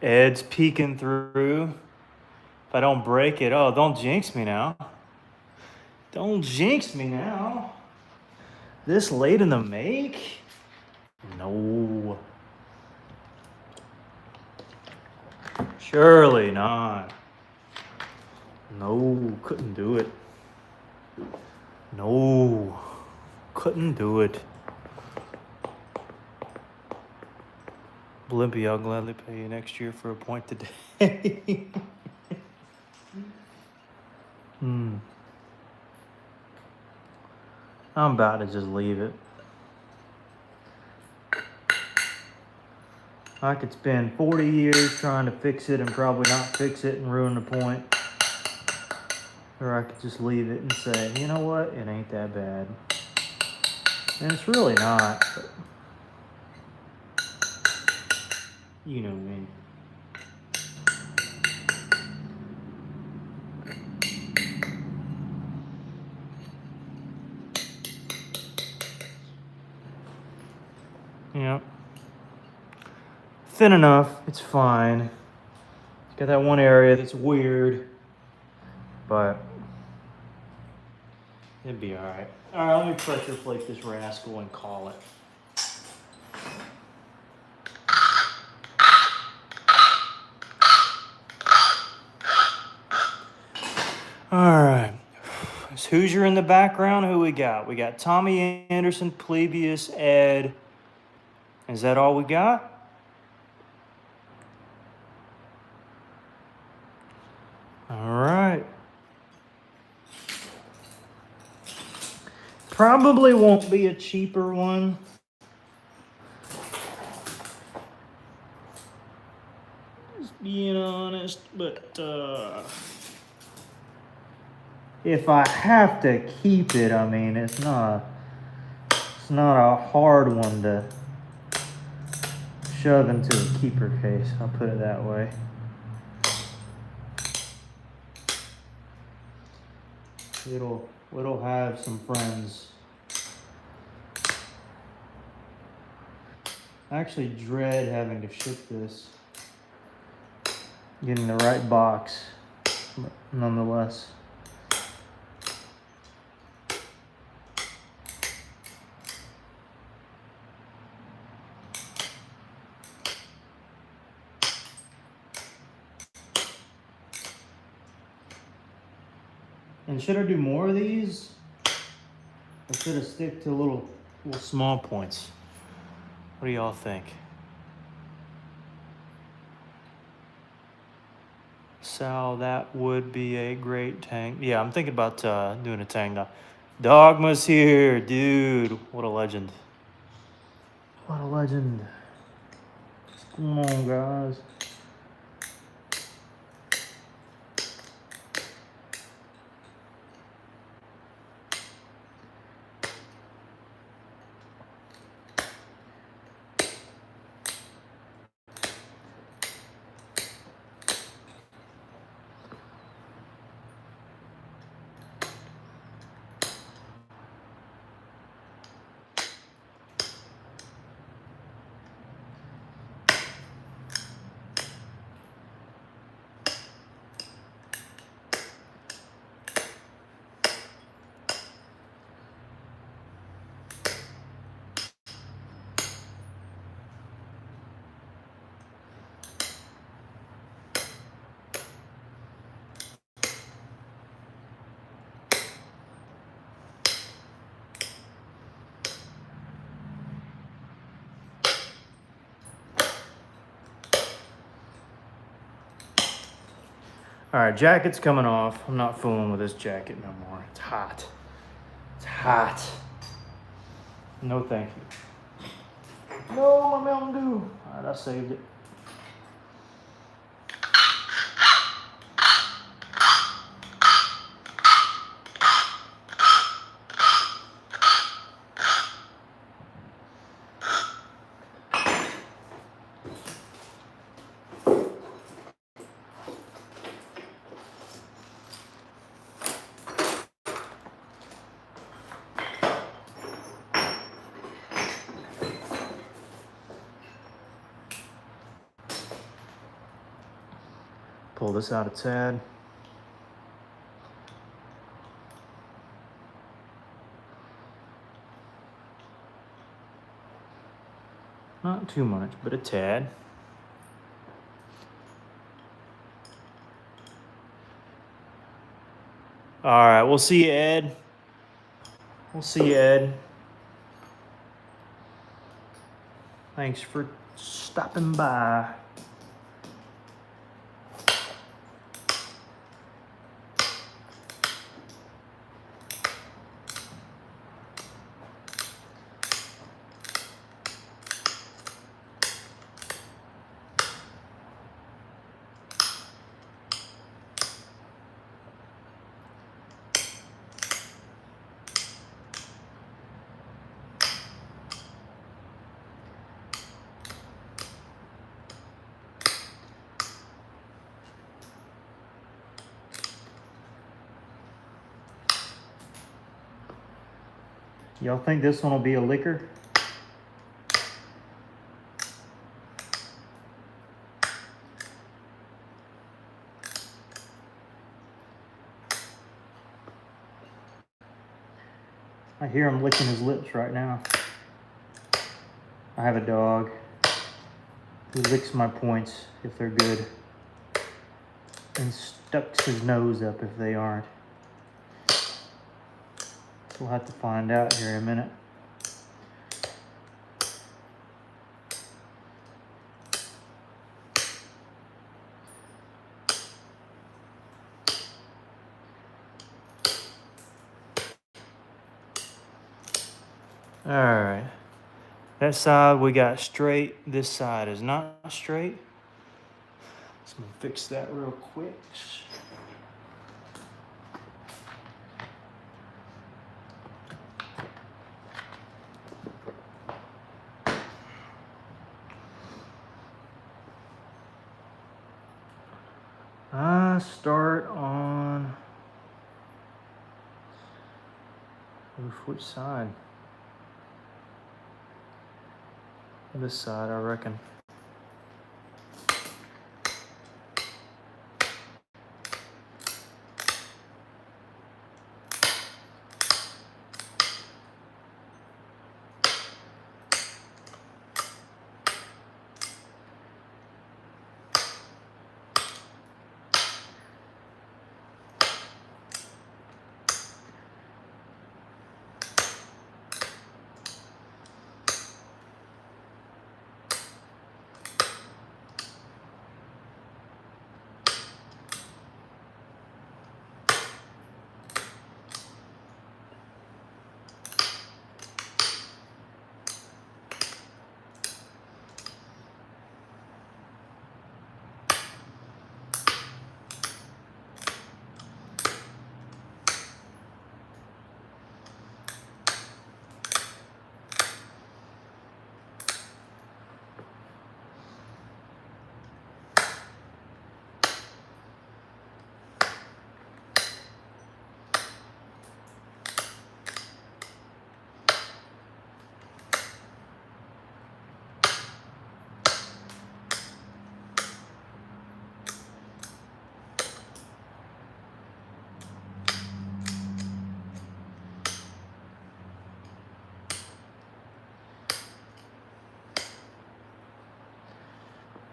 Ed's peeking through. If I don't break it, oh, don't jinx me now. Don't jinx me now. This late in the make? No. Surely not. No, couldn't do it. No, couldn't do it. Blimpie, I'll gladly pay you next year for a point today. I'm about to just leave it. I could spend 40 years trying to fix it and probably not fix it and ruin the point. Or I could just leave it and say, you know what, it ain't that bad. And it's really not, but you know what I mean. Yep. Thin enough, it's fine. It's got that one area that's weird, but it'd be all right. All right, let me pressure plate this rascal and call it. All right. It's Hoosier in the background. Who we got? We got Tommy Anderson, Plebius, Ed. Is that all we got? All right. Probably won't be a cheaper one. Just being honest, but if I have to keep it, I mean, it's not a hard one to shove into a keeper case. I'll put it that way. It'll have some friends. I actually dread having to ship this. Getting the right box, but nonetheless. And should I do more of these? Or should I stick to little small points? What do y'all think? Sal, that would be a great tang. Yeah, I'm thinking about doing a tang now. Dogma's here, dude. What a legend. What a legend. Come on, guys. All right, jacket's coming off. I'm not fooling with this jacket no more. It's hot. It's hot. No, thank you. No, my Mountain Dew. All right, I saved it. Pull this out a tad. Not too much, but a tad. All right, we'll see you, Ed. We'll see you, Ed. Thanks for stopping by. Y'all think this one will be a liquor? I hear him licking his lips right now. I have a dog who licks my points if they're good and stucks his nose up if they aren't. We'll have to find out here in a minute. All right. That side we got straight. This side is not straight. So I'm gonna fix that real quick. I start on which side? This side, I reckon.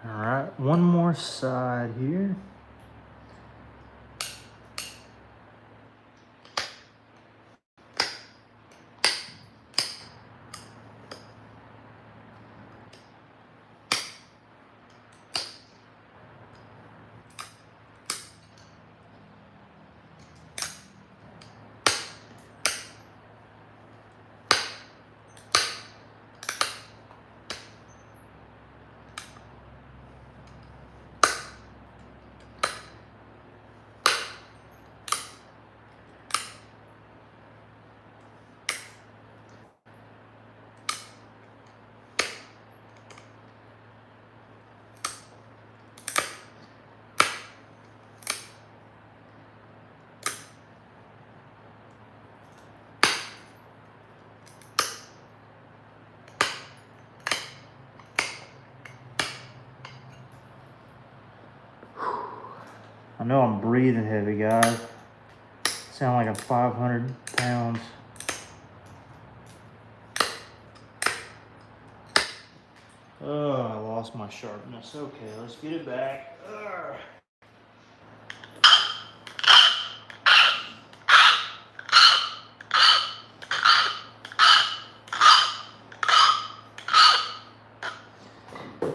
All right, one more side here. I know I'm breathing heavy, guys. Sound like I'm 500 pounds. Oh, I lost my sharpness. Okay, let's get it back. Ugh.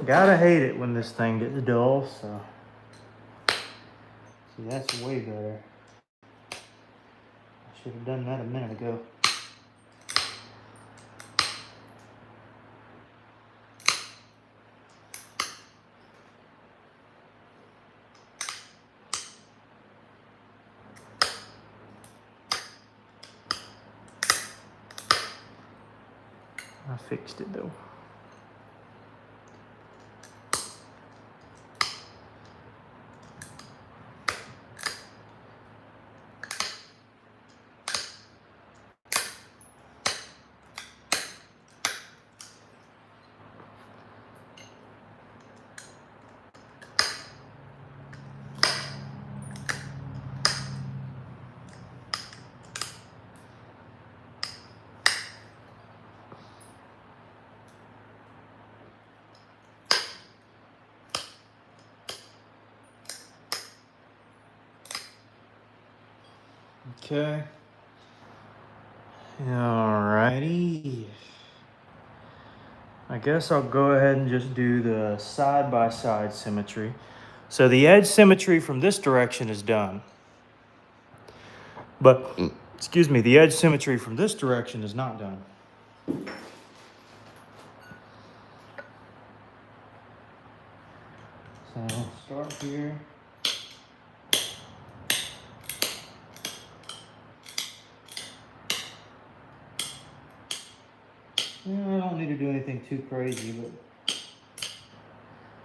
Gotta hate it when this thing gets dull, so. See, that's way better. I should have done that a minute ago. I fixed it though. Okay. Alrighty. I guess I'll go ahead and just do the side-by-side symmetry. So the edge symmetry from this direction is done. But, excuse me, the edge symmetry from this direction is not done. So start here. Yeah, I don't need to do anything too crazy, but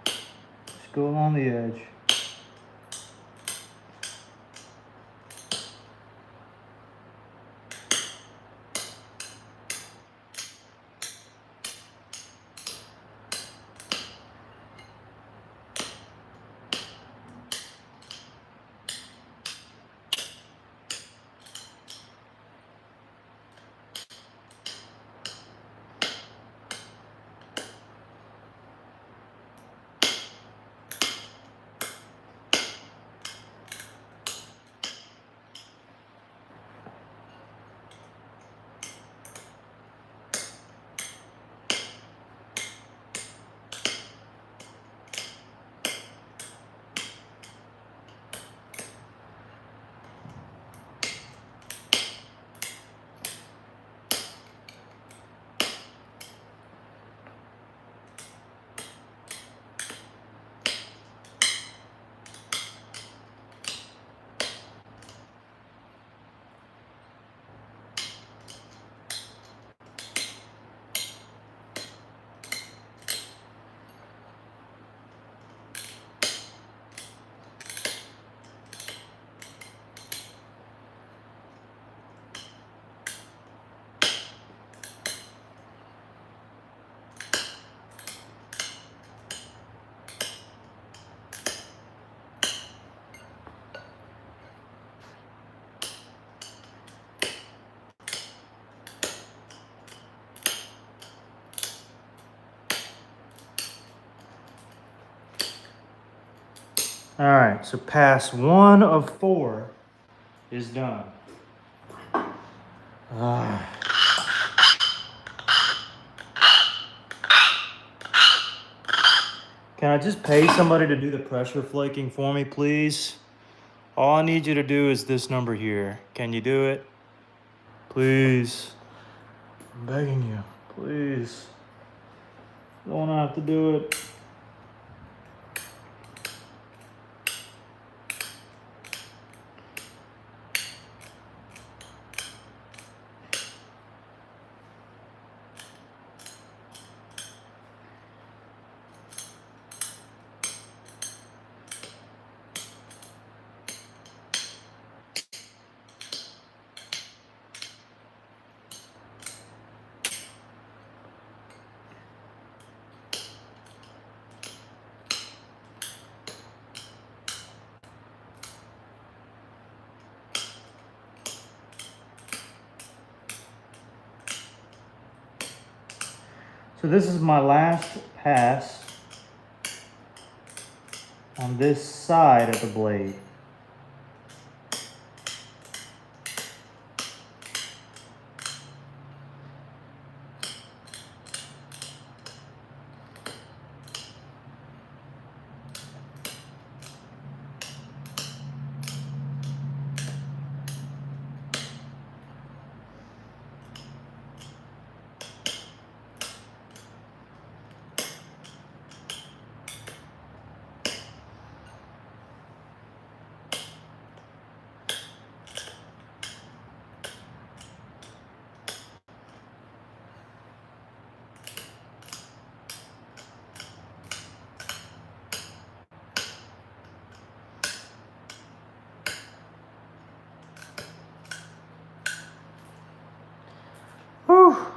just go along the edge. All right, so pass 1 of 4 is done. Can I just pay somebody to do the pressure flaking for me, please? All I need you to do is this number here. Can you do it? Please. I'm begging you. Please. Don't have to do it. So this is my last pass on this side of the blade.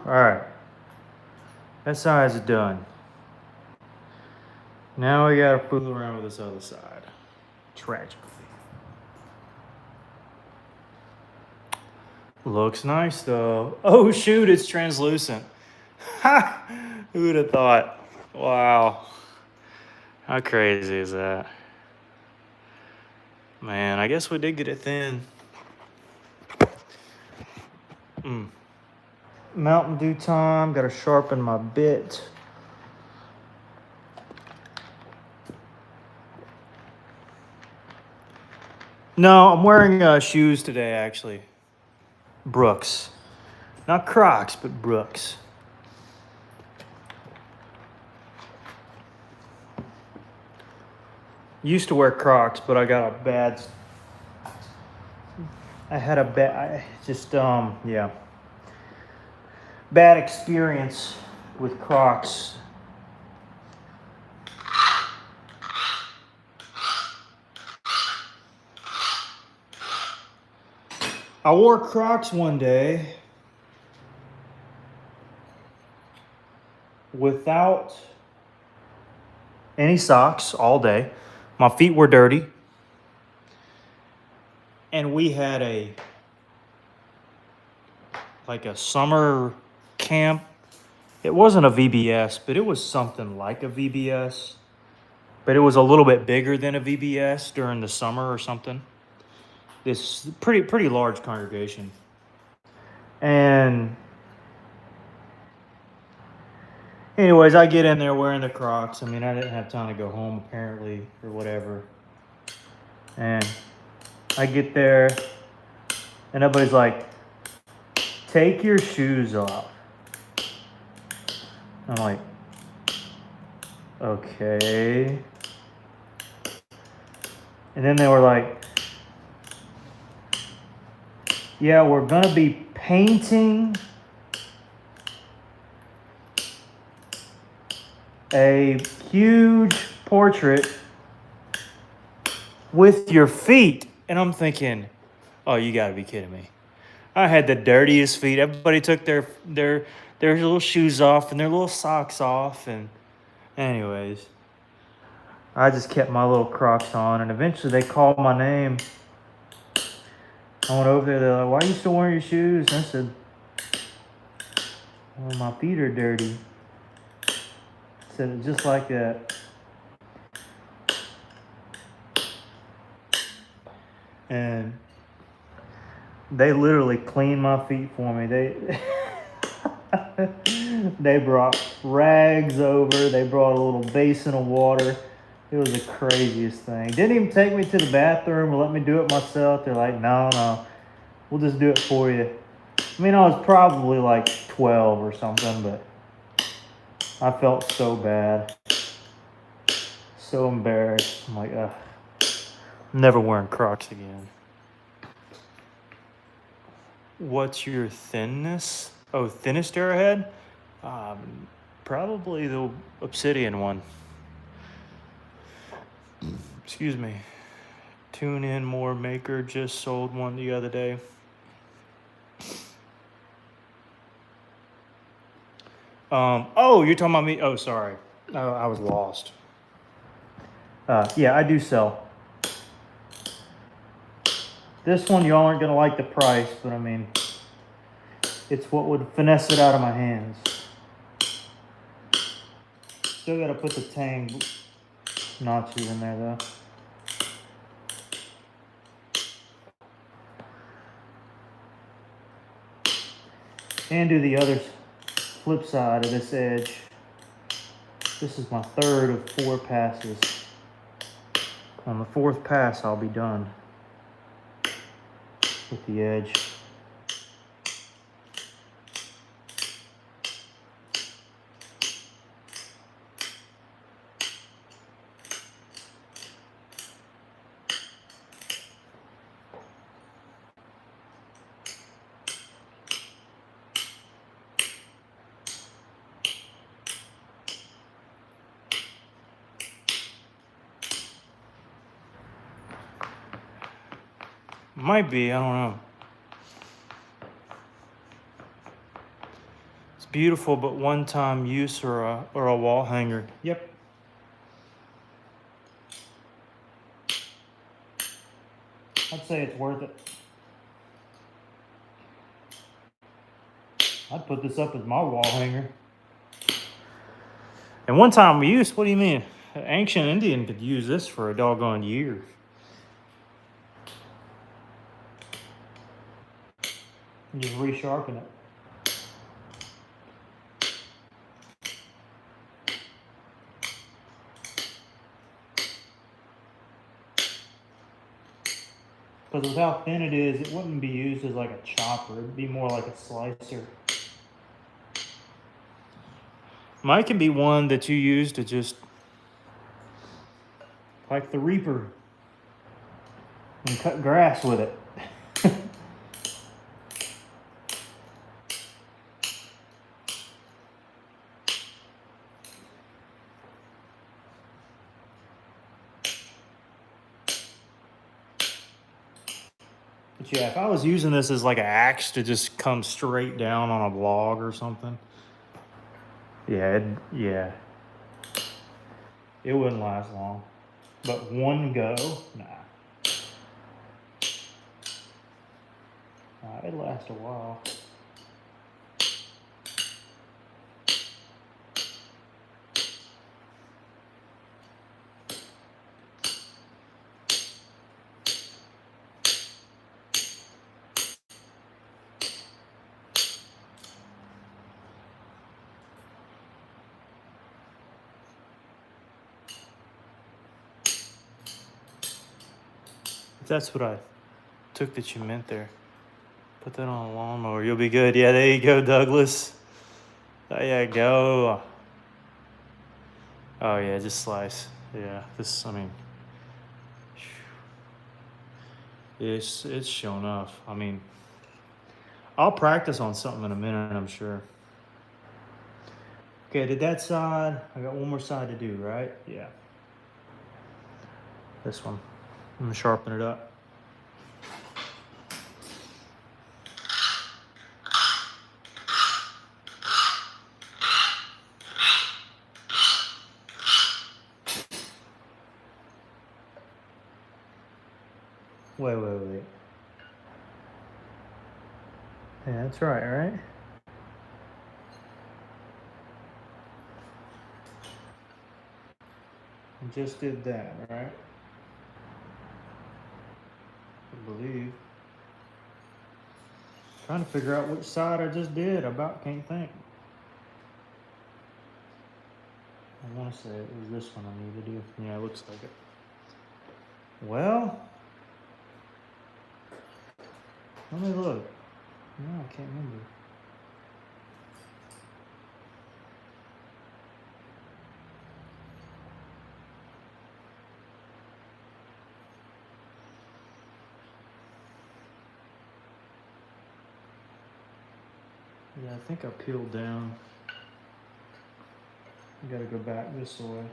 Alright. That side's done. Now we gotta fool around with this other side. Tragically. Looks nice though. Oh shoot, it's translucent. Ha! Who would have thought? Wow. How crazy is that? Man, I guess we did get it thin. Mountain Dew time. Gotta sharpen my bit. No, I'm wearing shoes today, actually. Brooks. Not Crocs, but Brooks. Used to wear Crocs, but I got a bad... yeah. Bad experience with Crocs. I wore Crocs one day without any socks all day. My feet were dirty. And we had a summer camp. It wasn't a VBS, but it was something like a VBS. But it was a little bit bigger than a VBS during the summer or something. This pretty large congregation. And anyways, I get in there wearing the Crocs. I mean, I didn't have time to go home apparently or whatever. And I get there and everybody's like, take your shoes off. I'm like, okay. And then they were like, yeah, we're gonna be painting a huge portrait with your feet. And I'm thinking, oh, you gotta be kidding me. I had the dirtiest feet. Everybody took their little shoes off and their little socks off. And anyways, I just kept my little Crocs on. And eventually they called my name. I went over there, they're like, why are you still wearing your shoes? And I said, well, my feet are dirty. I said it just like that. And they literally cleaned my feet for me. They brought rags over. They brought a little basin of water. It was the craziest thing. Didn't even take me to the bathroom or let me do it myself. They're like, no, we'll just do it for you. I mean, I was probably like 12 or something, but I felt so bad. So embarrassed. I'm like, ugh. Never wearing Crocs again. What's your thinness? Oh, thinnest arrowhead? Probably the obsidian one. Excuse me. Tune in more maker just sold one the other day. Oh, you're talking about me? Oh, sorry. I was lost. Yeah, I do sell. This one, y'all aren't gonna like the price, but I mean, it's what would finesse it out of my hands. Still gotta put the tang notches in there though. And do the other flip side of this edge. This is my third of 4 passes. On the 4th pass, I'll be done with the edge. Might be, I don't know. beautiful but one-time use or a wall hanger. Yep. I'd say it's worth it. I'd put this up as my wall hanger. And one-time use, what do you mean? An ancient Indian could use this for a doggone year. And just resharpen it. Because with how thin it is, it wouldn't be used as like a chopper. It'd be more like a slicer. Mine can be one that you use to just, like the reaper, and cut grass with it. But yeah, if I was using this as like an axe to just come straight down on a log or something, yeah, it wouldn't last long. But one go, nah. It'd last a while. If that's what I took that you meant there, put that on a lawnmower. You'll be good. Yeah, there you go, Douglas. There you go. Oh yeah, just slice. Yeah, this. I mean, it's shown off. I mean, I'll practice on something in a minute, I'm sure. Okay, did that side? I got one more side to do, right? Yeah. This one. I'm gonna sharpen it up. Wait. Yeah, that's right? I just did that, right? I believe. Trying to figure out which side I just did. I about can't think. I want to say it was this one I need to do. Yeah, it looks like it. Well, let me look. No, I can't remember. Yeah, I think I peeled down. I gotta go back this way.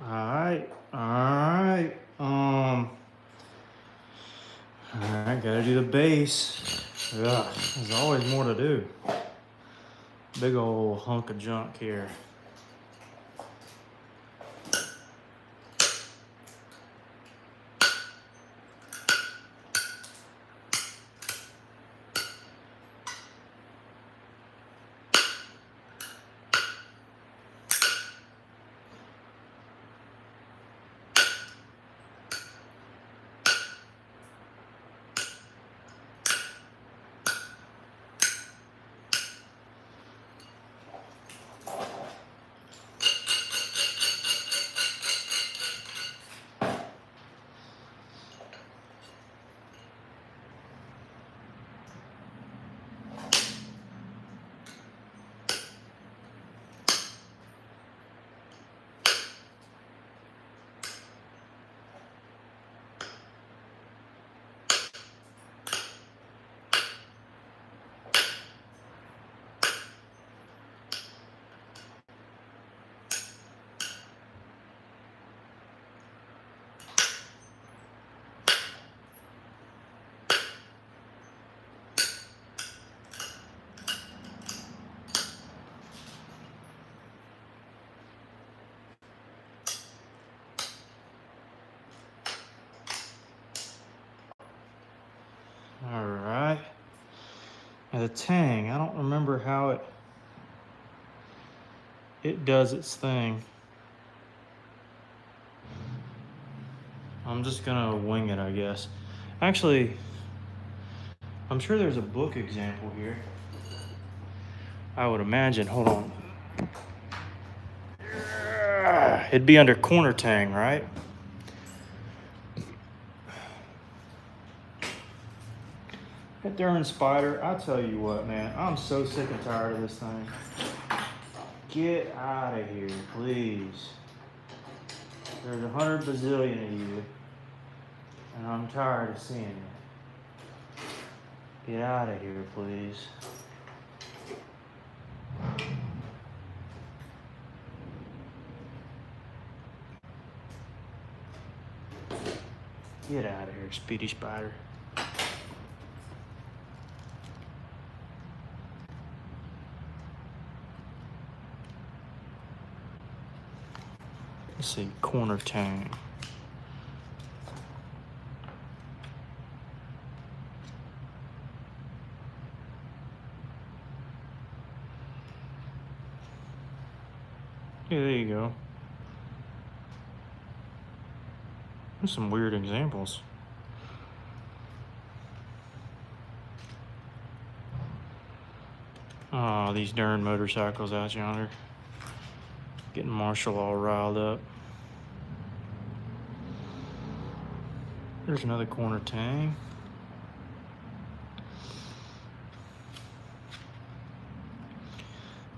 Alright, alright. Alright, gotta do the base. Ugh, there's always more to do. Big old hunk of junk here. Alright. Now the tang, I don't remember how it does its thing. I'm just gonna wing it, I guess. Actually, I'm sure there's a book example here. I would imagine, hold on. It'd be under corner tang, right? That darn spider, I tell you what, man, I'm so sick and tired of this thing. Get out of here, please. There's 100 bazillion of you, and I'm tired of seeing it. Get out of here, please. Get out of here, speedy spider. Let's see, corner tang. Yeah, there you go. There's some weird examples. Oh, these darn motorcycles out yonder. Getting Marshall all riled up. There's another corner tang.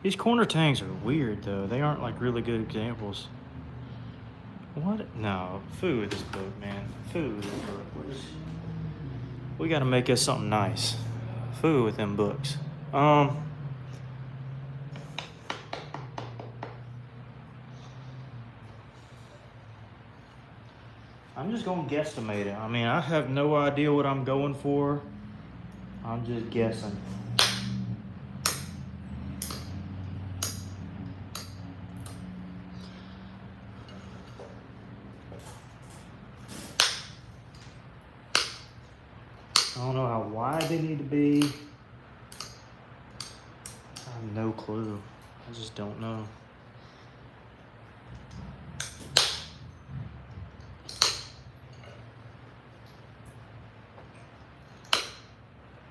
These corner tangs are weird though. They aren't like really good examples. What? No, foo with this book, man. Foo with this book. We gotta make us something nice. Foo with them books. I'm just gonna guesstimate it. I mean, I have no idea what I'm going for. I'm just guessing. I don't know how wide they need to be. I have no clue. I just don't know.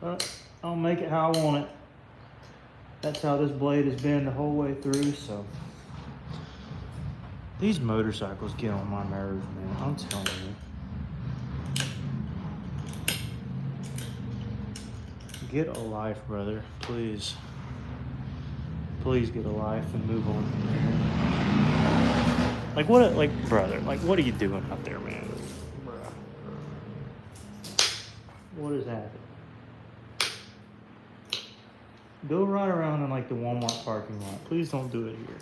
But I'll make it how I want it. That's how this blade has been the whole way through, so. These motorcycles get on my nerves, man. I'm telling you. Get a life, brother. Please. Please get a life and move on. Like what, brother, like what are you doing out there, man? What is happening? Go right around in like the Walmart parking lot. Please don't do it here.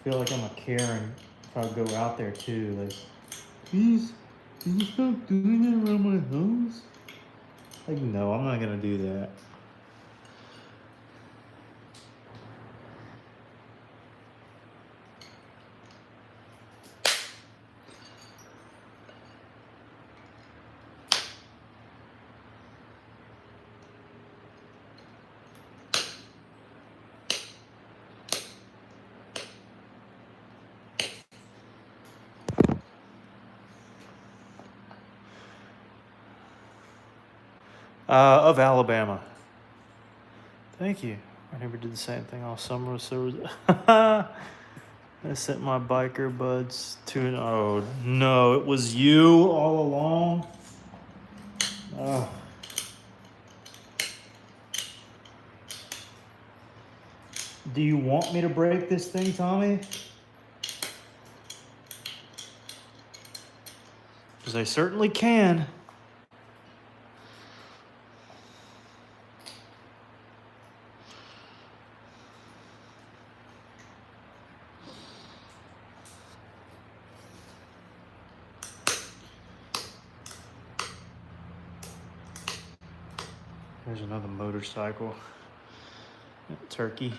feel like I'm a Karen if I go out there too. Like, please, can you stop doing that around my house? Like, no, I'm not gonna do that. Of Alabama. Thank you. I never did the same thing all summer, so I sent my biker buds to an. Oh no, it was you all along. Oh. Do you want me to break this thing, Tommy? Because I certainly can. There's another motorcycle. Turkey.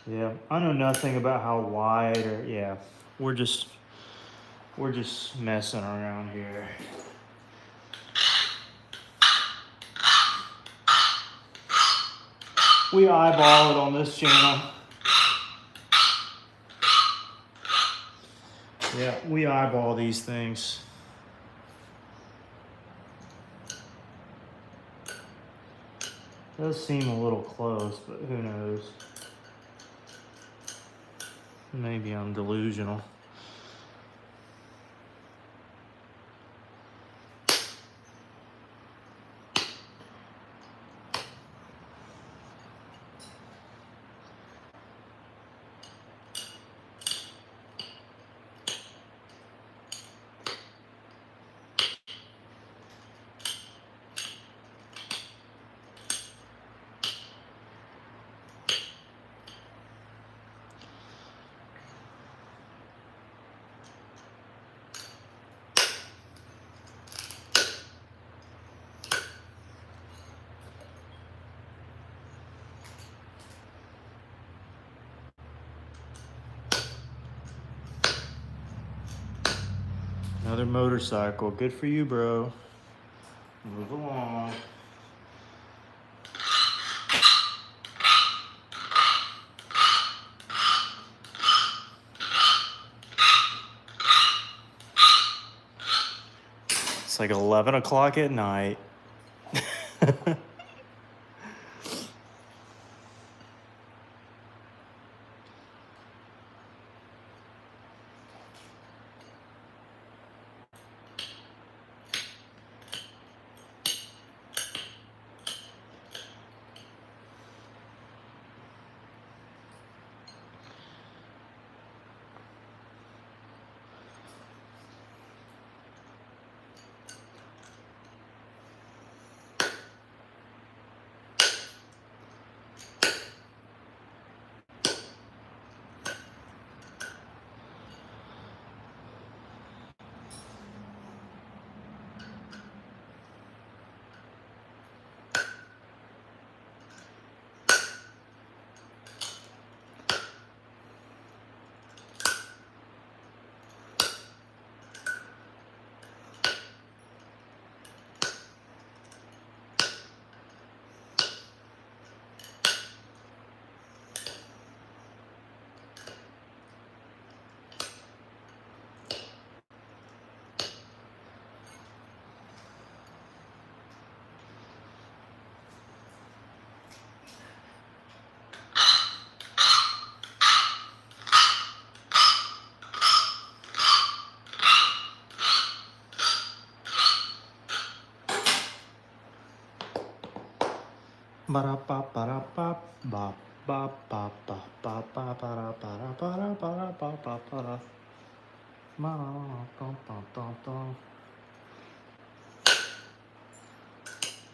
Yeah, I know nothing about how wide or yeah. We're just messing around here. We eyeball it on this channel. Yeah, we eyeball these things. Does seem a little close, but who knows? Maybe I'm delusional. Another motorcycle. Good for you, bro. Move along. It's like 11 o'clock at night.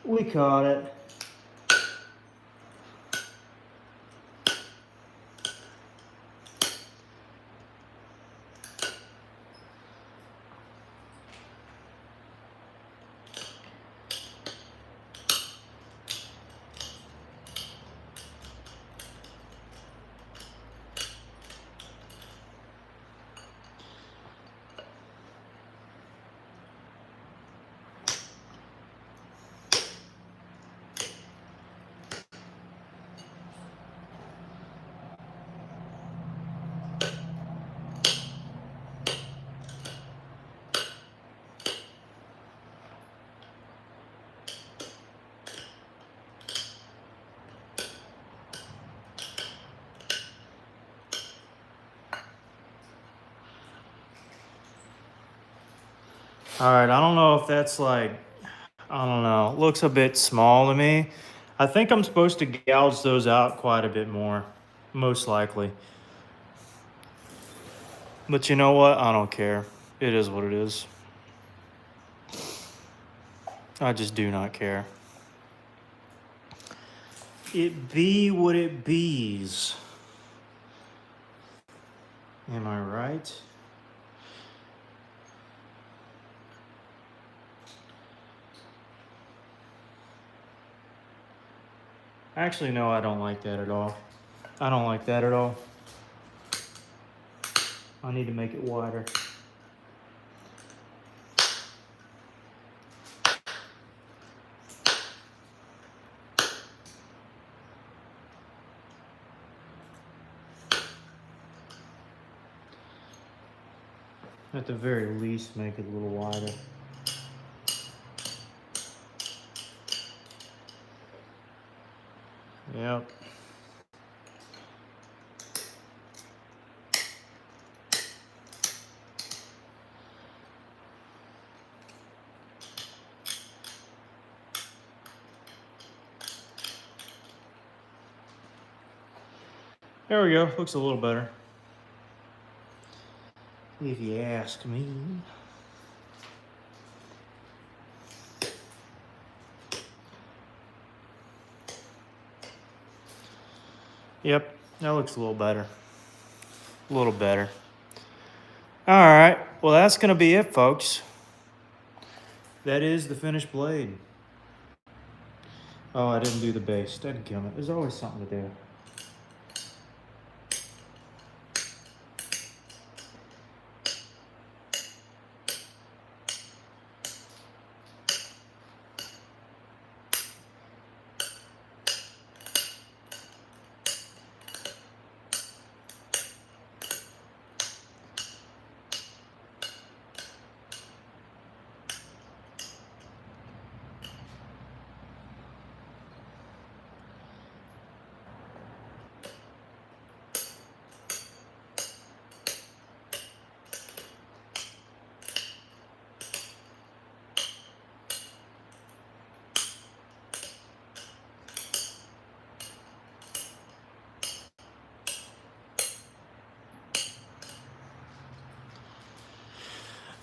We caught it. All right, I don't know if that's like, I don't know, looks a bit small to me. I think I'm supposed to gouge those out quite a bit more, most likely. But you know what? I don't care. It is what it is. I just do not care. It be what it bees. Am I right? Actually, no, I don't like that at all. I don't like that at all. I need to make it wider. At the very least, make it a little wider. Yep. There we go. Looks a little better. If you ask me. Yep, that looks a little better. A little better. All right. Well, that's going to be it, folks. That is the finished blade. Oh, I didn't do the base. Dadgummit. There's always something to do.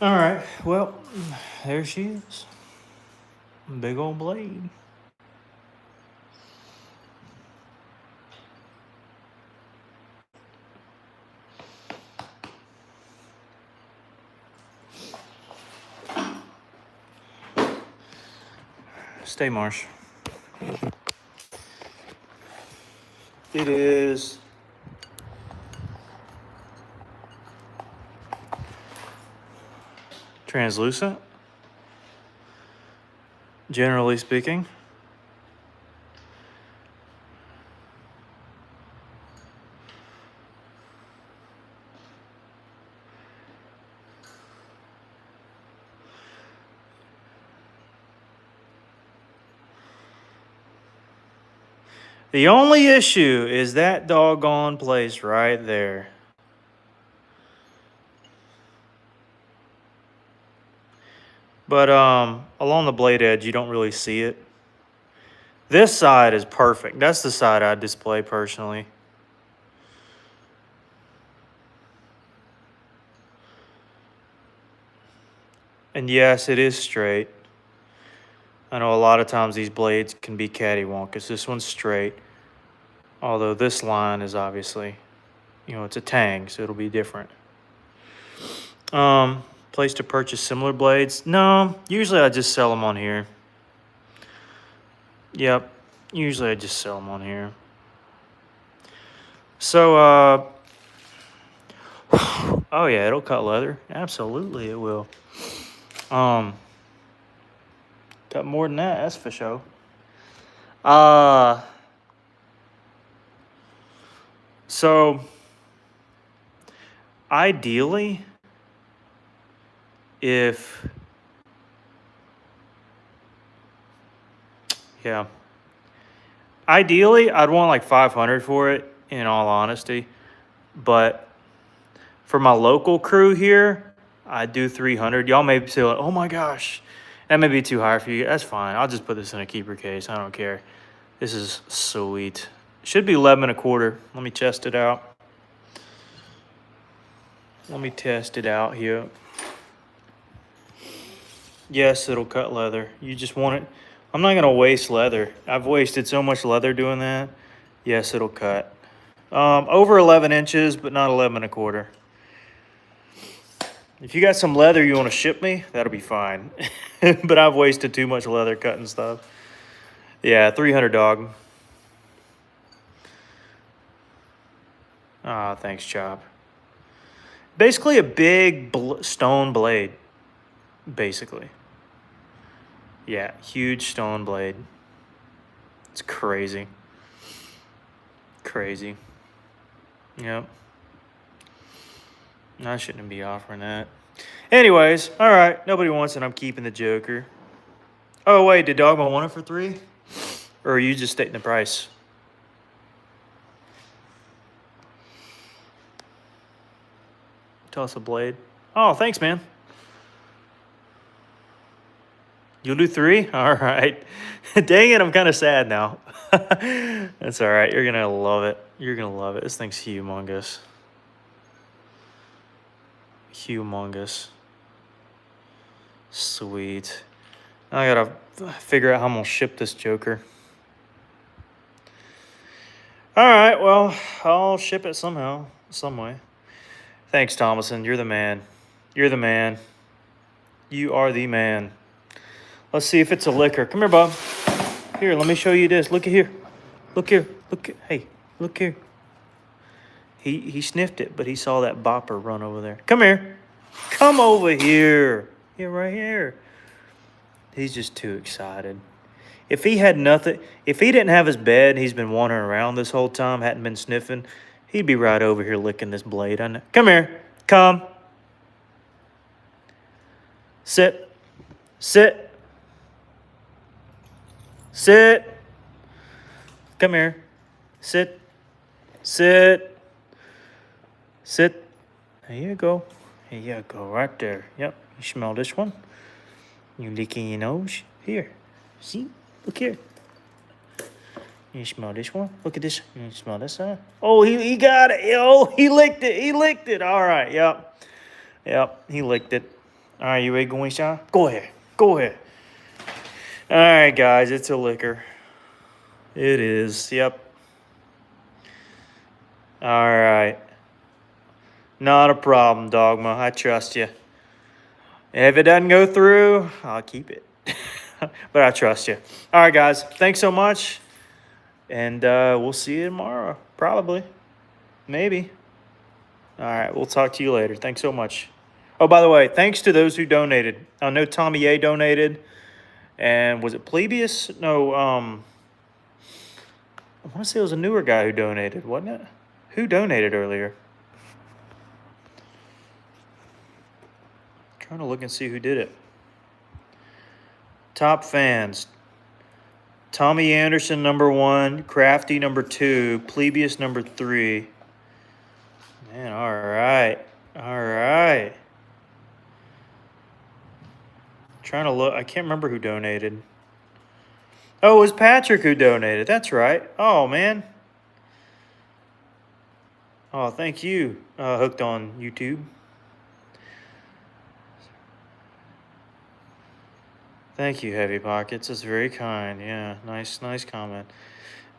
All right. Well, there she is. Big old blade. Stay Marsh. It is translucent, generally speaking. The only issue is that doggone place right there. But along the blade edge, you don't really see it. This side is perfect. That's the side I'd display personally. And yes, it is straight. I know a lot of times these blades can be cattywampus. This one's straight. Although this line is obviously, you know, it's a tang, so it'll be different. Place to purchase similar blades? No, usually I just sell them on here. Yep, usually I just sell them on here. So, oh yeah, it'll cut leather. Absolutely, it will. Cut more than that, that's for sure. So ideally, if yeah, ideally I'd want like 500 for it. In all honesty, but for my local crew here, I do 300. Y'all may say, like, "Oh my gosh, that may be too high for you." That's fine. I'll just put this in a keeper case. I don't care. This is sweet. Should be 11 and a quarter. Let me test it out. Let me test it out here. Yes, it'll cut leather. You just want it. I'm not gonna waste leather. I've wasted so much leather doing that. Yes, it'll cut. Over 11 inches, but not 11 and a quarter. If you got some leather you want to ship me, that'll be fine. But I've wasted too much leather cutting stuff. Yeah, 300 dog. Ah, thanks, Chop. Basically a big stone blade. Basically. Yeah, huge stone blade. It's crazy. Crazy. Yep. I shouldn't be offering that. Anyways, all right. Nobody wants it. I'm keeping the Joker. Oh, wait. Did Dogma want it for 3? Or are you just stating the price? Toss a blade. Oh, thanks, man. You'll do 3? All right. Dang it, I'm kind of sad now. That's all right. You're going to love it. You're going to love it. This thing's humongous. Humongous. Sweet. Now I got to figure out how I'm going to ship this Joker. All right, well, I'll ship it somehow, some way. Thanks, Thomason. You're the man. You're the man. You are the man. Let's see if it's a liquor. Come here, Bob. Here, let me show you this. Look at here. Look here. Look. Hey, look here. He sniffed it, but he saw that bopper run over there. Come here. Come over here. Here, right here. He's just too excited. If he had nothing, if he didn't have his bed and he's been wandering around this whole time, hadn't been sniffing, he'd be right over here licking this blade. I know. Come here. Come. Sit. Sit. Sit. Come here. Sit. Sit. Sit. There you go. There you go. Right there. Yep. You smell this one? You licking your nose? Here. See? Look here. You smell this one? Look at this. You smell this side? Oh, he got it. Oh, he licked it. He licked it. All right. Yep. Yep. He licked it. All right. You ready to go inside? Go ahead. Go ahead. All right, guys. It's a liquor. It is. Yep. All right. Not a problem, Dogma. I trust you. If it doesn't go through, I'll keep it. But I trust you. All right, guys. Thanks so much. And we'll see you tomorrow. Probably. Maybe. All right. We'll talk to you later. Thanks so much. Oh, by the way, thanks to those who donated. I know Tommy A donated. And was it Plebius? No, I want to say it was a newer guy who donated, wasn't it? Who donated earlier? Trying to look and see who did it. Top fans. Tommy Anderson, number 1. Crafty, number 2. Plebius, number 3. Man, all right. All right. Trying to look. I can't remember who donated. Oh, it was Patrick who donated. That's right. Oh, man. Oh, thank you, Hooked on YouTube. Thank you, Heavy Pockets. That's very kind. Yeah, nice comment.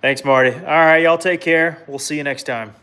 Thanks, Marty. All right, y'all take care. We'll see you next time.